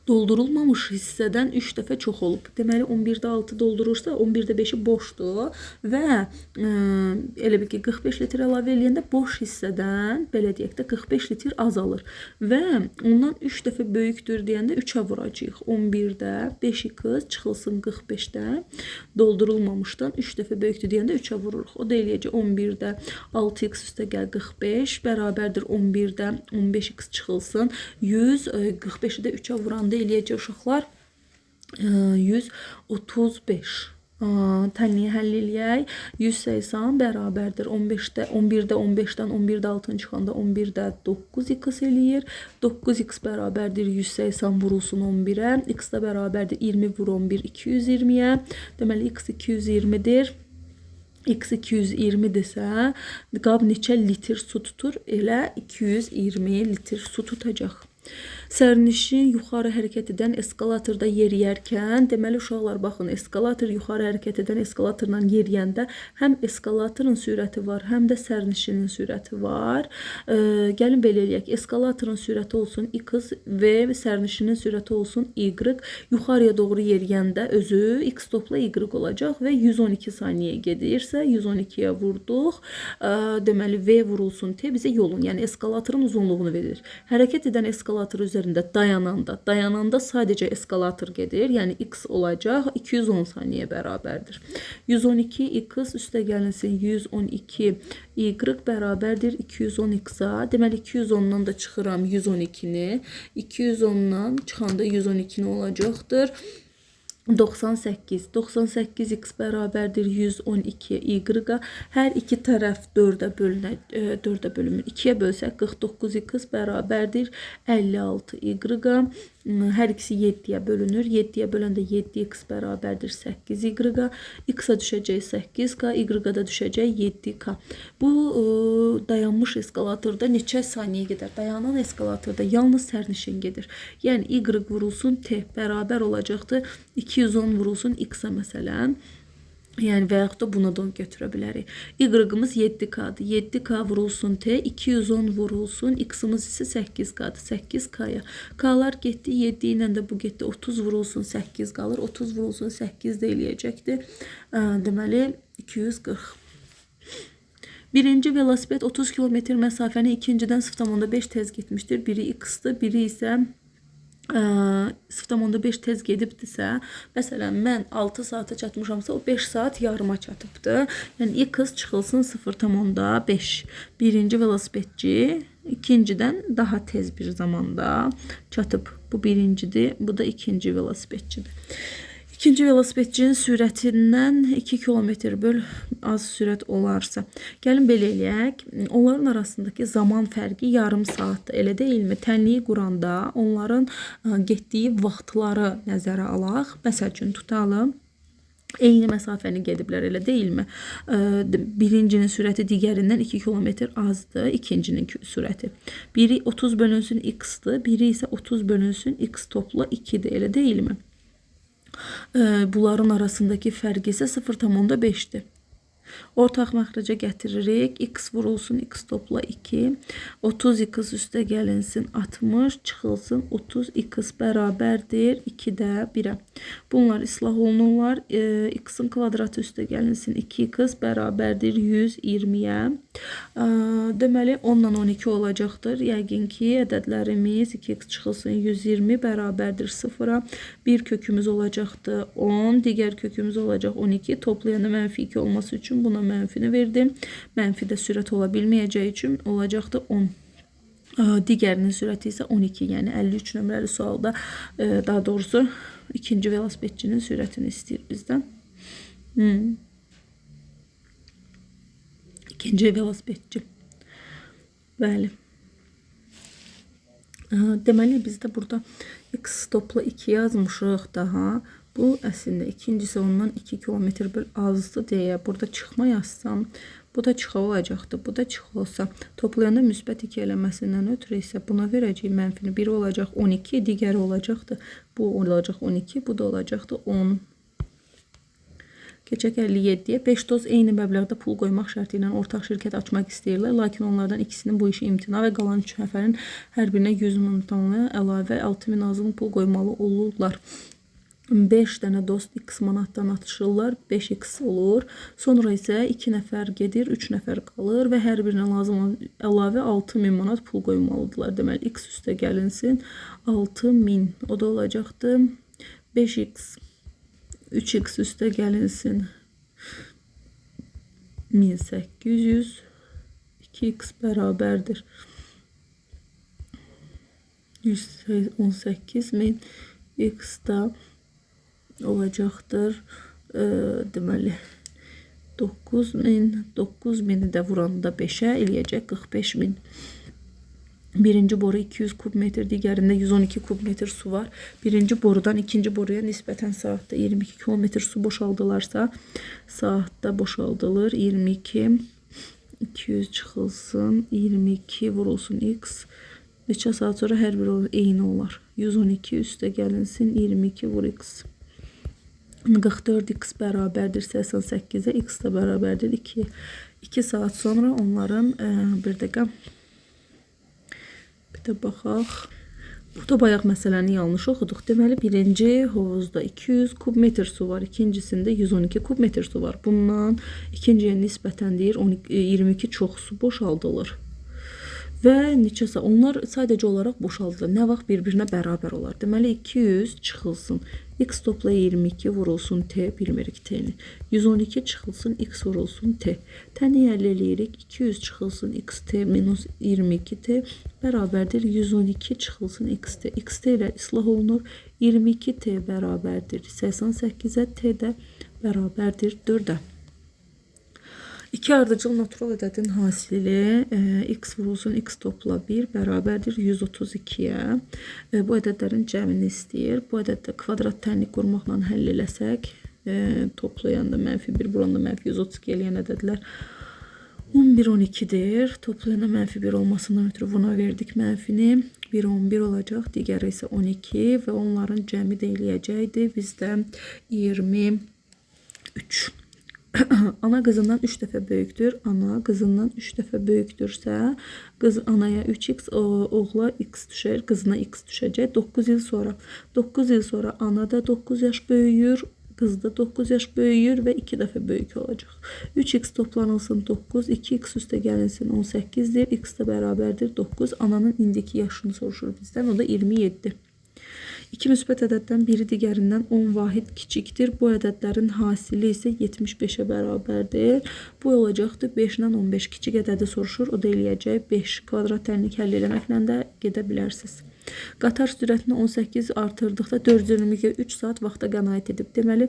doldurulmamış hissədən 3 dəfə çox olub. Deməli 11'də 6 doldurursa 11'də 5'i boşdur və elə bil ki 45 litr əlavə eləyəndə boş hissədən belə deyək də 45 litr azalır və ondan 3 dəfə böyükdür deyəndə 3'ə vuracağıq. 11'də 5x çıxılsın 45'də doldurulmamışdan 3 dəfə böyükdür deyəndə 3'ə vururuq. O da eləyəcək 11'də 6x üstə gəl 45 bərabərdir 11'də 15x çıxılsın 100 45'i də 3'ə vuranda eləyəcək uşaqlar 135. Tənliyi həll eləyək. 180 bərabərdir 15'də 11'də 15'dən 11'də 6'ın çıxanda 11'də 9x eləyir. 9x bərabərdir 180 vurulsun 11'ə. X də bərabərdir 20 vur 11 220'yə. Deməli x 220'dir. X 220'dirsə qab neçə litr su tutur? Elə 220 litr su tutacaq. Sərnişin yuxarı hərəkət edən eskalatorda yeriyərkən, deməli uşaqlar baxın, eskalator yuxarı hərəkət edən eskalatorla yeriyəndə həm eskalatorun sürəti var, həm də sərnişinin sürəti var. Gəlin belə eləyək. Eskalatorun sürəti olsun x və sərnişinin sürəti olsun y. Yuxarıya doğru yeriyəndə özü x topla y olacaq və 112 saniyə gedirsə 112'yə vurduq. Deməli v vurulsun t bizə yolun, yəni eskalatorun uzunluğunu verir. Hərəkət edən eskalator üzərində dayananda sadəcə eskalator gedir. Yəni x olacaq 210 saniyə bərabərdir. 112 x üstə gəlinsin 112 y bərabərdir 210 x-a. Deməli 210'dan da çıxıram 112'ni. 210'dan çıxanda 112 olacaqdır. 98. 98x bərabərdir 112 y-a. Hər iki tərəf 4'ə bölünür. 2'yə bölsək 49x bərabərdir 56 y-a. Hər ikisi 7'yə bölünür. 7'yə böləndə 7x bərabərdir 8 y-a. X-a düşəcək 8k, y-a da düşəcək 7k. Bu dayanmış eskalatorda neçə saniyə gedər? Dayanan eskalatorda yalnız sərnişin gedir. Yəni y vurulsun t bərabər olacaqdır 210 vurulsun x-a məsələn. Yəni və yaxud da buna da götürə bilərik. Y-ımız 7K-dır. 7K vurulsun T, 210 vurulsun. X-ımız isə 8K-dır. 8K-ya. K-lar getdi, 7 ilə də bu getdi. 30 vurulsun 8 qalır. 30 vurulsun 8 də eləyəcəkdir. Deməli 240. Birinci velosiped 30 km məsafəni ikincidən 0,5 tez getmişdir. Biri x-dır, biri isə 0,5 tez gedibdirsə, məsələn mən 6 saata çatmışamsa o 5 saat yarıma çatıbdır. Yəni x çıxılsın 0,5. Birinci velosipedçi ikincidən daha tez bir zamanda çatıb. Bu birincidir, bu da ikinci velosipedçidir. İkinci velosipedçinin sürətindən 2 km böl az sürət olarsa. Gəlin belə eləyək. Onların arasındakı zaman fərqi yarım saatdır. Elə deyilmi? Tənliyi quranda onların getdiyi vaxtları nəzərə alaq. Məsəl üçün tutalım. Eyni məsafəni gediblər, elə deyilmi? Birincinin sürəti digərindən 2 km azdır. İkincinin sürəti. Biri 30 bölünsün x-dır. Biri isə 30 bölünsün x topla 2'dir. Elə deyilmi? Bunların arasındaki fərq isə 0,5'dir. Ortaq məxrəcə gətiririk. X vurulsun x topla 2. 30x üstə gəlinsin 60. Çıxılsın 30x bərabərdir 2'də 1'ə. Bunlar islah olunurlar. X'in kvadratı üstə gəlinsin 2x bərabərdir 120'yə. Deməli 10 ilə 12 olacaqdır. Yəqin ki ədədlərimiz 2x çıxılsın 120 bərabərdir 0'a. Bir kökümüz olacaqdır 10. Digər kökümüz olacaq 12. Toplayanda mənfi 2 olması üçün buna mənfini verdim. Mənfi də sürət ola bilməyəcəyi üçün olacaqdır 10. Digərinin sürəti isə 12. Yəni 53 nömrəli sualda daha doğrusu ikinci velosipedçinin sürətini istəyir bizdən. İkinci velosipedçi. Bəli. Deməli biz də burada x topla 2 yazmışıq daha. Bu əslində ikincisi ondan 2 kilometr bir azdır deyə burada çıxma yazsam, bu da çıxa olacaqdı. Bu da çıxa olsa, toplayanda müsbət 2 eləməsindən ötürü isə buna verəcəyim mənfini. Biri olacaq 12, digəri olacaqdı. Bu olacaq 12, bu da olacaqdı 10. Keçək 57-yə. 5 dost eyni məbləğdə pul qoymaq şərti ilə ortaq şirkət açmaq istəyirlər. Lakin onlardan ikisinin bu işi imtina və qalan 3 nəfərin hər birinə 100 manatdan əlavə 6000 azlıq pul qoymalı olurlar. 5 dənə dost x manatdan atışırlar, 5x olur. Sonra isə 2 nəfər gedir, 3 nəfər qalır və hər birinə lazım əlavə 6000 manat pul qoymalıdırlar. Deməli, x üstə gəlinsin 6000. O da olacaqdı 5x. 3x üstə gəlinsin 1800. 2x bərabərdir 118.000. X da olacaqdır. Deməli 9000. 9000'i də vuranda 5'ə eləyəcək 45000. Birinci boru 200 kubmetr, digərində 112 kubmetr su var. Birinci borudan ikinci boruya nisbətən saatda 22 kilometr su boşaldılarsa, saatda boşaldılır 22. 200 çıxılsın 22 vurulsun x. Neçə saat sonra hər biri eyni olar. 112 üstə gəlinsin 22 vur x. 44x bərabərdir 88'e, x da bərabərdir 2. 2 saat sonra onların bir dəqiqə baxaq. Burada bayaq məsələni yanlış oxuduq. Deməli, birinci hovuzda 200 kubmetr su var, ikincisində 112 kubmetr su var. Bundan ikinciyə nisbətən deyir 22 çox su boşaldılır. Və neçəsə onlar sadəcə olaraq boşaldılır. Nə vaxt bir-birinə bərabər olar. Deməli 200 çıxılsın x topla 22 vurulsun t, bilmirik t-ni. 112 çıxılsın x vurulsun t. Təni əldə eləyirik. 200 çıxılsın x t minus 22 t bərabərdir 112 çıxılsın x t. X t ilə islah olunur. 22 t bərabərdir 88'e, t də bərabərdir 4'ə. İki ardıcıl natural ədədin hasili x vurulsun x topla 1 bərabərdir 132'yə. Bu ədədlərin cəmini istəyir. Bu ədəddə kvadrat tənlik qurmaqla həll eləsək, toplayanda -1, buranda -132 eləyən ədədlər 11, 12'dir. Toplayanda -1 olmasından ötürü buna verdik mənfini. 1, 11 olacaq. Digəri isə 12 və onların cəmi də eləyəcəkdir. Bizdə 23. Ana qızından 3 dəfə böyükdür. Ana qızından 3 dəfə böyükdürsə, qız anaya 3x, oğla x düşər, qızına x düşəcək. 9 il sonra. 9 il sonra ana da 9 yaş böyüyür, qız da 9 yaş böyüyür və 2 dəfə böyük olacaq. 3x toplanılsın 9, 2x üstə gəlinsin 18'dir. X da bərabərdir 9. Ananın indiki yaşını soruşur bizdən. O da 27. İki müsbət ədəddən biri digərindən 10 vahid kiçikdir. Bu ədədlərin hasili isə 75'ə bərabərdir. Bu olacaqdır 5-dən 15 kiçik ədədi soruşur. O da eləyəcək 5. Kvadrat tənlik həll eləməklə də gedə bilərsiniz. Qatar sürətini 18 artırdıqda 423 saat vaxta qənaət edib. Deməli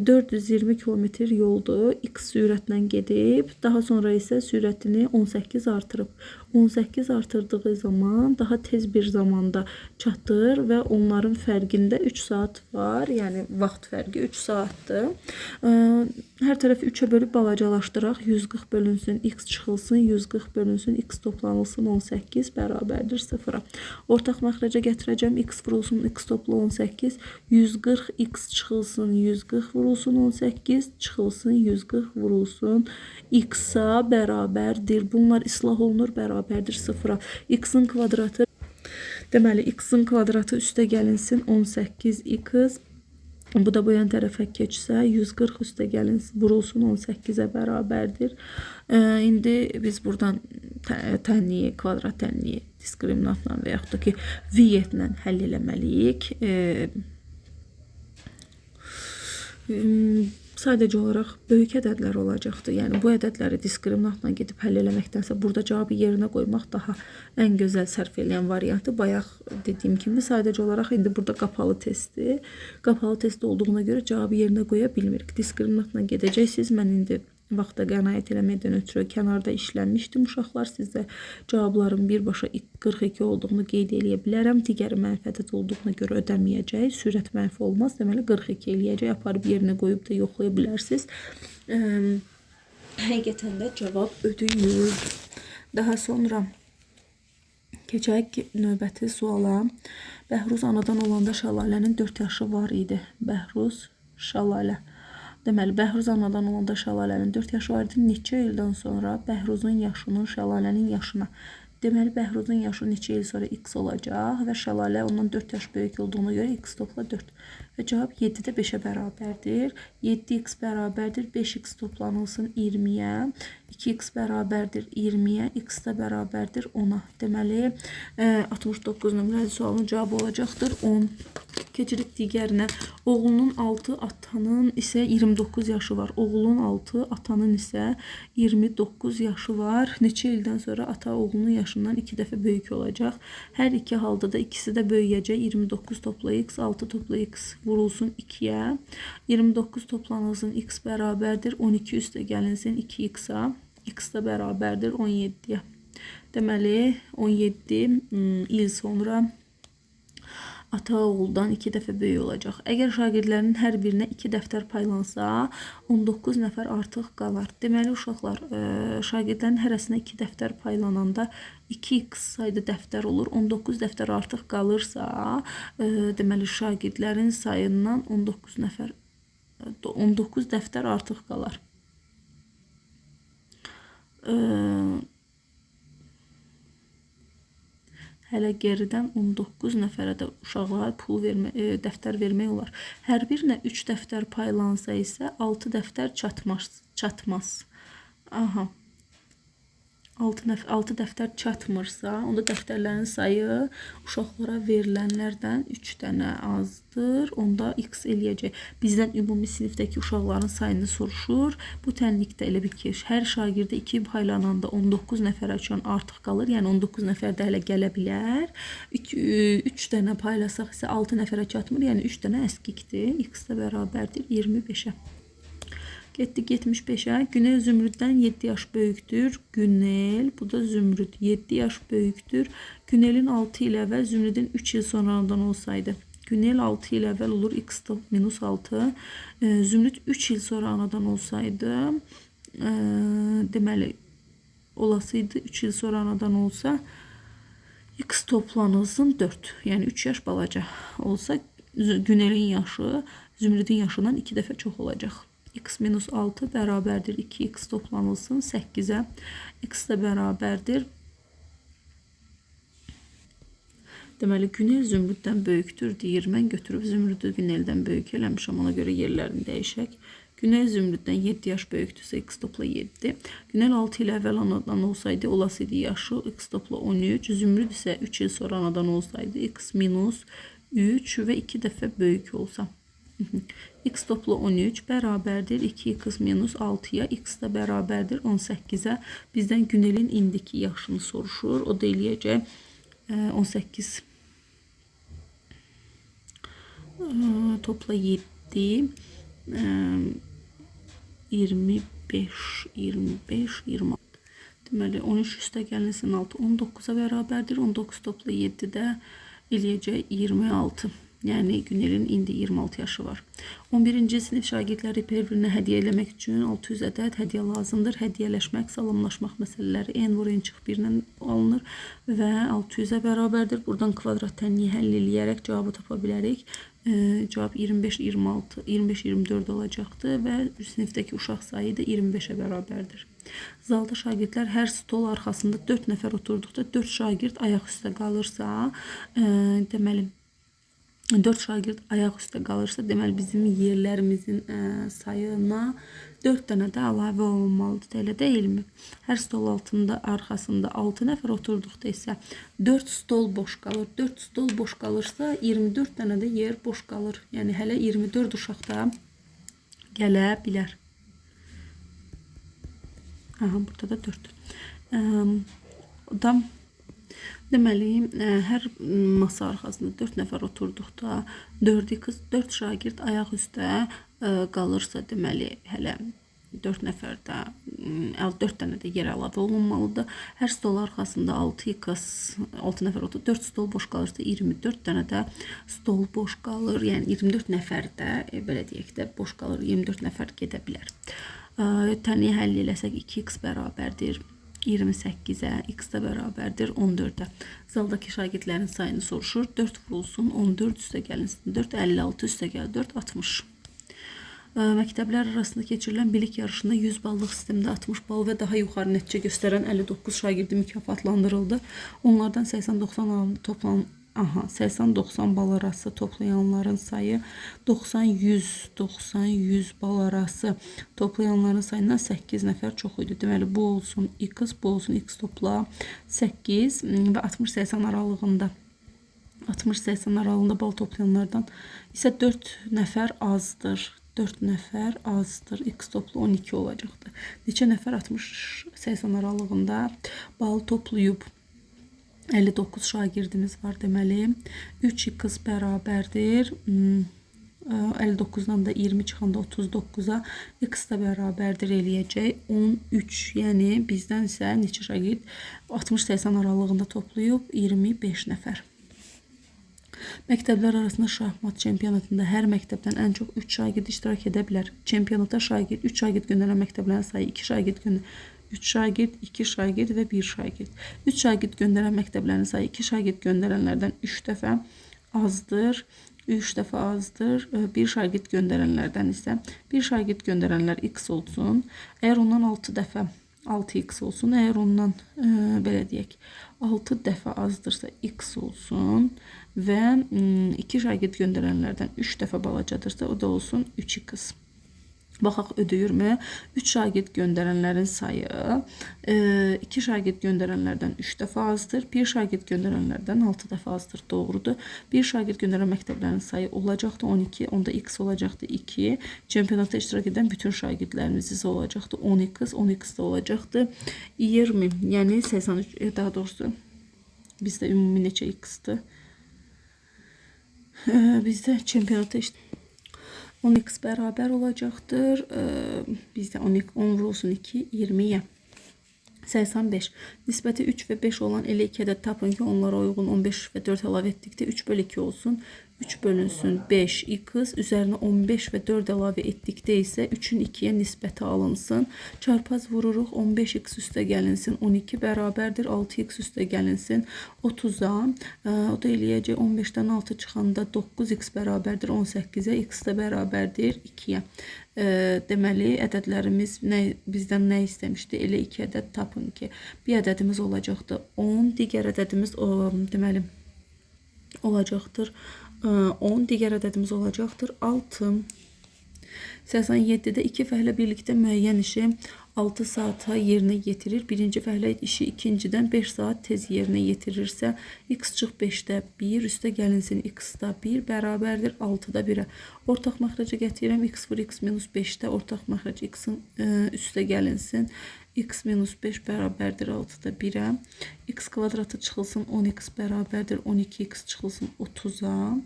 420 kilometr yoldur. X sürətlə gedib. Daha sonra isə sürətini 18 artırıb. 18 artırdığı zaman daha tez bir zamanda çatır və onların fərqində 3 saat var. Yəni vaxt fərqi 3 saatdır. Hər tərəfi 3'ə bölüb balacalaşdıraq. 140 bölünsün x çıxılsın, 140 bölünsün x toplanılsın 18 bərabərdir 0'a. Ortaq məxrəcə gətirəcəm. X vurulsun x topla 18. 140 x çıxılsın 140 vurulsun 18. Çıxılsın 140 vurulsun x-a bərabərdir. Bunlar islah olunur, bərabərdir 0'a. X-in kvadratı. Deməli x-in kvadratı üstə gəlinsin 18x. Bu da bu yan tərəfə keçsə 140 üstə gəlinsin, vurulsun 18'ə bərabərdir. İndi biz buradan tənliyi, kvadrat tənliyi diskriminantla və yaxud da ki viyyətlə həll eləməliyik. Sadəcə olaraq böyük ədədlər olacaqdır. Yəni bu ədədləri diskriminantla gedib həll eləməkdənsə burada cavabı yerinə qoymaq daha ən gözəl sərf eləyən variantı. Bayaq dediyim kimi sadəcə olaraq indi burada qapalı testdir. Qapalı test olduğuna görə cavabı yerinə qoya bilmirik. Diskriminantla gedəcəksiniz. Mən indi vaxta qənaət eləməkdən ötürü kənarda işlənmişdim uşaqlar. Sizdə cavabların birbaşa 42 olduğunu qeyd eləyə bilərəm. Digəri mənfi ədəd olduğuna görə ödəməyəcək. Sürət mənfi olmaz. Deməli 42 eləyəcək. Aparıb yerinə qoyub da yoxlaya bilərsiniz. Həqiqətən də cavab ödəyir. Daha sonra keçək növbəti suala. Bəhruz anadan olanda Şəlalənin 4 yaşı var idi. Bəhruz, Şəlalə. Deməli, Bəhruz anadan olanda Şəlalənin 4 yaşı var idi. Neçə ildən sonra Bəhruzun yaşının Şəlalənin yaşına. Deməli, Bəhruzun yaşı neçə il sonra x olacaq və Şəlalə ondan 4 yaş böyük olduğuna görə x topla 4. Və cavab 7-də 5-ə bərabərdir. 7x bərabərdir 5x toplanılsın 20-yə. 2x bərabərdir 20-yə. X də bərabərdir 10-a. Deməli, 69 nömrəli sualın cavabı olacaqdır 10. Keçirik digərinə. Oğlunun 6, atanın isə 29 yaşı var. Oğlunun 6, atanın isə 29 yaşı var. Neçə ildən sonra ata oğlunun yaşından 2 dəfə böyük olacaq. Hər iki halda da ikisi də böyüyəcək. 29 topla x, 6 topla x vurulsun 2-yə. 29 toplanılsın x bərabərdir 12 üstə gəlinsin 2x-a. X də bərabərdir 17-yə. Deməli, 17 il sonra ata oğuldan 2 dəfə böyük olacaq. Əgər şagirdlərin hər birinə 2 dəftər paylansa, 19 nəfər artıq qalar. Deməli, uşaqlar, şagirdlərin hərəsinə 2 dəftər paylananda 2x sayda dəftər olur. 19 dəftər artıq qalırsa, deməli, şagirdlərin sayından 19 dəftər artıq qalar. Hələ geridən 19 nəfərə də uşaqlara pul dəftər vermək olar. Hər birinə 3 dəftər paylansa isə 6 dəftər çatmaz. Aha. 6 dəftər çatmırsa, onda dəftərlərin sayı uşaqlara verilənlərdən 3 dənə azdır. Onda x eləyəcək. Bizdən ümumi sinifdəki uşaqların sayını soruşur. Bu tənlikdə elə bir ki, hər şagirdə 2 paylananda 19 nəfərə üçün artıq qalır. Yəni 19 nəfər də hələ gələ bilər. 3 dənə paylasaq isə 6 nəfərə çatmır. Yəni 3 dənə əskikdir. X də bərabərdir 25-ə. Getdik 75'e. Günel Zümrüd'den 7 yaş büyüktür. Günel, bu da Zümrüd 7 yaş büyüktür. Günel'in 6 il əvvəl Zümrüd'ün 3 yıl sonradan olsaydı. Günel 6 il əvvəl olur x minus 6. Zümrüd 3 yıl sonra anadan olsaydı. Deməli olasıydı 3 yıl sonra anadan olsa x toplanılsın 4. Yəni 3 yaş balaca olsa Günel'in yaşı Zümrüd'ün yaşından 2 dəfə çox olacaq. X minus 6 bərabərdir 2x toplanılsın 8'e. X də bərabərdir. Deməli Günel Zümrüddən böyükdür deyir. Mən götürüb Zümrüdü Güneldən böyük eləmişəm. Ona görə yerlərini dəyişək. Günel Zümrüddən 7 yaş böyükdürsə x topla 7. Günel 6 il əvvəl anadan olsaydı olasıydı yaşı x topla 13. Zümrüd isə 3 il sonra anadan olsaydı x minus 3 və 2 dəfə böyük olsa. X topla 13 bərabərdir 2x minus 6'ya. X də bərabərdir 18'e. Bizdən Günel'in indiki yaşını soruşur. O da eləyəcək 18 topla 7 25 26. Deməli 13 üstə gəlinsin 6 19'a bərabərdir. 19 topla 7 də eləyəcək 26. Yəni Günel'in indi 26 yaşı var. 11-ci sinif şagirdləri bir-birinə hədiyyə eləmək üçün 600 ədəd hədiyyə lazımdır. Hədiyyələşmək, salamlaşmaq məsələləri n vur n çıx 1-lə alınır və 600'ə bərabərdir. Buradan kvadrat tənliyi həll eləyərək cavabı tapa bilərik. Cavab 25 24 olacaqdır və sinifdəki uşaq sayı da 25'ə bərabərdir. Zalda şagirdlər hər stol arxasında 4 nəfər oturduqda 4 şagird ayaq üstə qalırsa, deməli 4 şagird ayaq üstə qalırsa, deməli bizim yerlərimizin sayına 4 dənə də əlavə olunmalıdır, elə deyilmi? Hər stol altında arxasında 6 nəfər oturduqda isə 4 stol boş qalır. 4 stol boş qalırsa 24 dənə də yer boş qalır. Yəni hələ 24 uşaq da gələ bilər. Aha, burada da 4. Deməli, hər masa arxasında 4 nəfər oturduqda 4 şagird ayaq üstə qalırsa, deməli, hələ 4 nəfərdə 4 dənə də yer əlavə olunmalıdır. Hər stol arxasında 6x 6 nəfər oturur. 4 stol boş qalırsa 24 dənə də stol boş qalır. Yəni 24 nəfərdə belə deyək də boş qalır. 24 nəfər gedə bilər. Tənliyi həll eləsək 2x bərabərdir 28-ə, x də bərabərdir 14-ə. Zaldakı şagirdlərin sayını soruşur. 4 vurulsun 14 üstə gəlinsin 4, 56 üstə gəl 4, 60. Məktəblər arasında keçirilən bilik yarışında 100 ballıq sistemdə 60 bal və daha yuxarı nəticə göstərən 59 şagirdi mükafatlandırıldı. Onlardan 80-90 bal arası toplayanların sayı 90-100 bal arası toplayanların sayından 8 nəfər çox idi. Deməli, bu olsun x, bu olsun x topla 8 və 60-80 aralığında 60-80 aralığında bal toplayanlardan isə 4 nəfər azdır. 4 nəfər azdır. X toplu 12 olacaqdır. Neçə nəfər 60-80 aralığında bal toplayıb? 59 şagirdimiz var deməli. 3x bərabərdir. 59-dan da 20 çıxanda 39-a x da bərabərdir eləyəcək 13. Yəni bizdən isə neçə şagird 60-80 aralığında toplayıb 25 nəfər. Məktəblər arasında şahmat çempionatında hər məktəbdən ən çox 3 şagird iştirak edə bilər. Çempionata şagird 3 şagird göndərən məktəblərin sayı 2 şagird göndərən 3 şagird, 2 şagird və 1 şagird. 3 şagird göndərən məktəblərin sayı 2 şagird göndərənlərdən 3 dəfə azdır. 3 dəfə azdır. 1 şagird göndərənlərdən isə 1 şagird göndərənlər x olsun. Əgər ondan 6 dəfə 6x olsun. Əgər ondan belə deyək 6 dəfə azdırsa x olsun və 2 şagird göndərənlərdən 3 dəfə balacadırsa o da olsun 3x. Baxaq ödəyirmi? 3 şagird göndərənlərin sayı 2 şagird göndərənlərdən 3 dəfə azdır. 1 şagird göndərənlərdən 6 dəfə azdır. Doğrudur. 1 şagird göndərən məktəblərin sayı olacaqdı 12. Onda x olacaqdı 2. Çempionata iştirak edən bütün şagirdlərimiz isə olacaqdı 10x. 10x də olacaqdı 20. Yəni 83, daha doğrusu bizdə ümumi neçə x-dır? Bizdə çempionata iştirak 10x bərabər olacaqdır. Bizdə 10 vurulsun 2, 20-yə. 85. Nisbəti 3 və 5 olan elə 2 ədəd tapın ki, onlara uyğun 15 və 4 əlavə etdikdə 3 bölü 2 olsun. 3 bölünsün 5x, üzərinə 15 və 4 əlavə etdikdə isə 3-ün 2-yə nisbəti alınsın. Çarpaz vururuq, 15x üstə gəlinsin, 12 bərabərdir, 6x üstə gəlinsin, 30-a. O da eləyəcək 15-dən 6 çıxanda 9x bərabərdir, 18-ə, x də bərabərdir 2-yə. Deməli, ədədlərimiz bizdən nə istəmişdi? Elə 2 ədəd tapın ki, bir ədədimiz olacaqdır 10, digər ədədimiz deməli olacaqdır 10, digər ədədimiz olacaqdır 6. 87-də 2 fəhlə birlikdə müəyyən işi 6 saata yerinə yetirir. Birinci fəhlə işi ikincidən 5 saat tez yerinə yetirirsə, x çıx 5-də 1 üstə gəlinsin, x da 1 bərabərdir 6-da 1-ə. Ortaq məxrəcə gətirirəm, x vur x minus 5-də ortaq məxrəc x-in üstə gəlinsin. X minus 5 bərabərdir 6-da 1-ə. X kvadratı çıxılsın 10x bərabərdir 12x çıxılsın 30-a.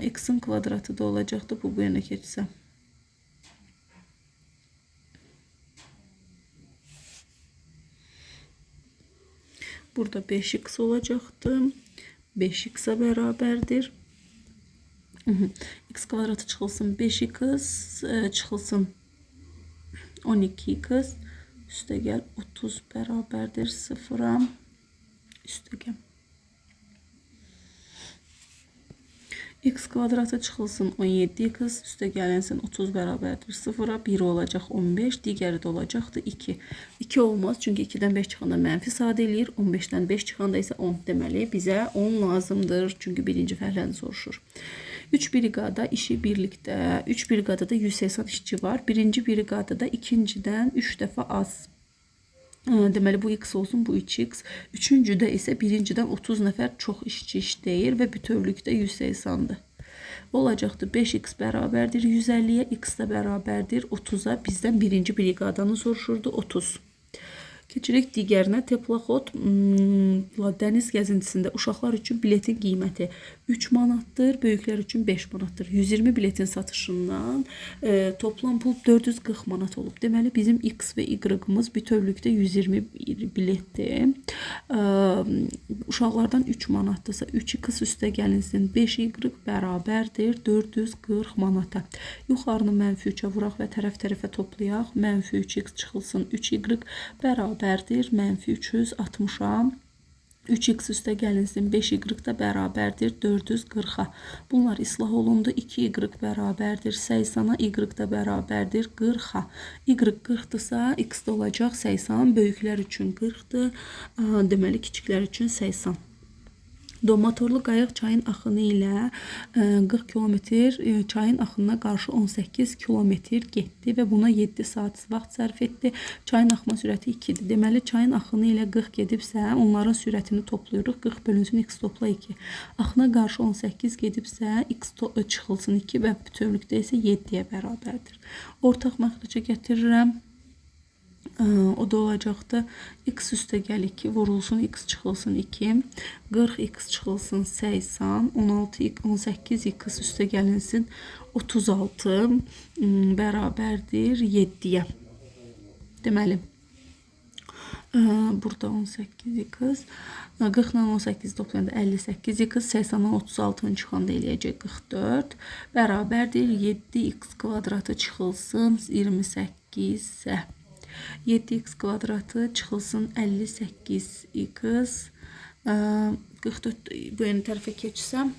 X-in kvadratı da olacaqdır bu yana keçsə. Burada 5x olacaqdır. 5x-a bərabərdir. X kvadratı çıxılsın 5x, çıxılsın 12x. Üstə gəl 30 bərabərdir 0-a. Üstə gəl. X kvadratı çıxılsın 17x, üstə gəlinsin 30 bərabərdir 0-a, 1 olacaq 15, digəri də olacaqdır 2. 2 olmaz, çünki 2-dən 5 çıxanda mənfi sadə eləyir, 15-dən 5 çıxanda isə 10. Deməli, bizə 10 lazımdır, çünki birinci fəhləni soruşur. 3 briqada işi birlikdə, 3 briqadada 180 işçi var. Birinci briqadada ikincidən 3 dəfə az. Deməli, bu x olsun, bu 3x. Üçüncüdə isə birincidən 30 nəfər çox işçi işləyir və bütövlükdə 180-dır. Olacaqdır 5x bərabərdir 150-yə, x də bərabərdir 30-a. Bizdən birinci briqadanı soruşurdu 30. Keçirik digərinə. Teplaxod dəniz gəzintisində uşaqlar üçün biletin qiyməti 3 manatdır, böyüklər üçün 5 manatdır. 120 biletin satışından toplam pul 440 manat olub. Deməli bizim X və Y-ımız bütövlükdə 120 biletdir. Uşaqlardan 3 manatdırsa 3x üstə gəlinsin 5y bərabərdir 440 manata. Yuxarını mənfi 3-ə vuraq və tərəf-tərəfə toplayaq. Mənfi 3x çıxılsın 3y bərabərdir mənfi 360-a. 3x üstə gəlinsin 5y da bərabərdir 440-a. Bunlar islah olundu. 2y bərabərdir 80-a, y da bərabərdir 40-a. Y 40-dırsa x da olacaq 80. Böyüklər üçün 40-dır. Deməli kiçiklər üçün 80. Domatorlu qayıq çayın axını ilə 40 km, çayın axınına qarşı 18 km getdi və buna 7 saat vaxt sərf etdi. Çayın axma sürəti 2-dir. Deməli, çayın axını ilə 40 gedibsə, onların sürətini toplayırıq. 40 bölünsün x topla 2. Axına qarşı 18 gedibsə, x çıxılsın 2 və bütövlükdə isə 7-yə bərabərdir. Ortaq məxrəcə gətirirəm. O da olacaqdı. X üstə gəl 2 vurulsun, x çıxılsın 2. 40x çıxılsın 80. 18 x üstə gəlinsin 36 bərabərdir 7-yə. Deməli, burada 18x 40 ilə 18 toplayanda 58x 80-dan 36-nı çıxanda eləyəcək 44 bərabərdir 7x kvadratı çıxılsın 28-ə. 7x kvadratı çıxılsın 58x 44 bu yeni tərəfə keçsəm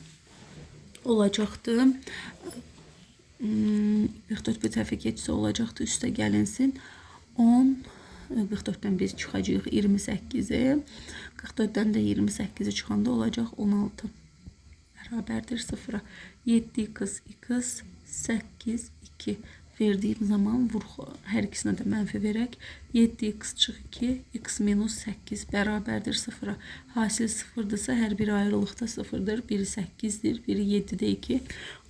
olacaqdı 44 bu tərəfə keçsə olacaqdı üstə gəlinsin 10 44-dən biz çıxacağıq 28-i 44-dən də 28-i çıxanda olacaq 16 bərabərdir 0-a 7x x 8 2 verdiyim zaman hər ikisinə də mənfi verək. 7x çıx 2, x minus 8 bərabərdir 0-a. Hasil 0-dırsa hər biri ayrılıqda 0-dır. Biri 8-dir, biri 7-də 2.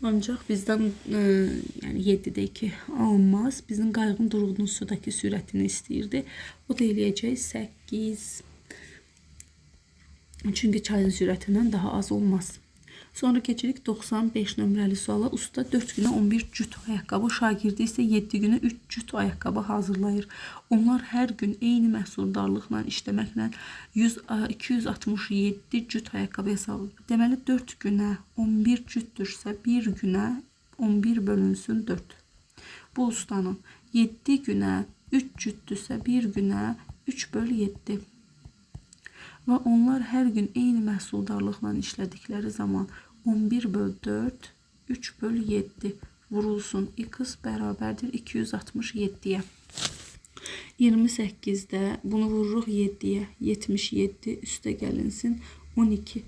Ancaq bizdən yəni 7-də 2 alınmaz. Bizim qayığın durğunun sudakı sürətini istəyirdi. O da eləyəcək 8. Çünki çayın sürətindən daha az olmaz. Sonra keçirik 95 nömrəli suala. Usta 4 günə 11 cüt ayaqqabı, şagirdi isə 7 günə 3 cüt ayaqqabı hazırlayır. Onlar hər gün eyni məhsuldarlıqla işləməklə 267 cüt ayaqqabı hesabı. Deməli 4 günə 11 cütdürsə, 1 günə 11 bölünsün 4. Bu ustanın 7 günə 3 cütdürsə, 1 günə 3 böl 7. Və onlar hər gün eyni məhsuldarlıqla işlədikləri zaman 11 böl 4, 3 böl 7 vurulsun. X bərabərdir 267-yə. 28-də bunu vururuq 7-yə. 77 üstə gəlinsin 12.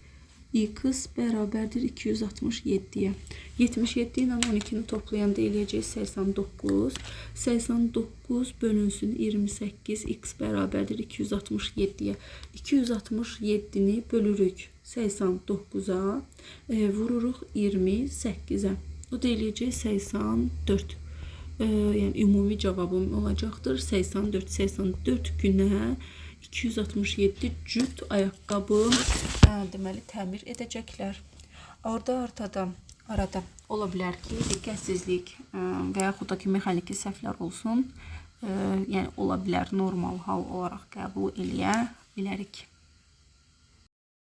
X bərabərdir 267-yə. 77 ilə 12-ni toplayanda eləyəcək 89. 89 bölünsün 28. X bərabərdir 267-yə. 267-ni bölürük 89-a. Vururuq 28-ə. O da eləyəcək 84. Yəni ümumi cavabım olacaqdır 84. 84 günə 267 cüt ayaqqabı deməli təmir edəcəklər. Orada arada ola bilər ki, diqqətsizlik və yaxud da ki, mexaniki səhvlər olsun. Yəni ola bilər, normal hal olaraq qəbul eləyə bilərik.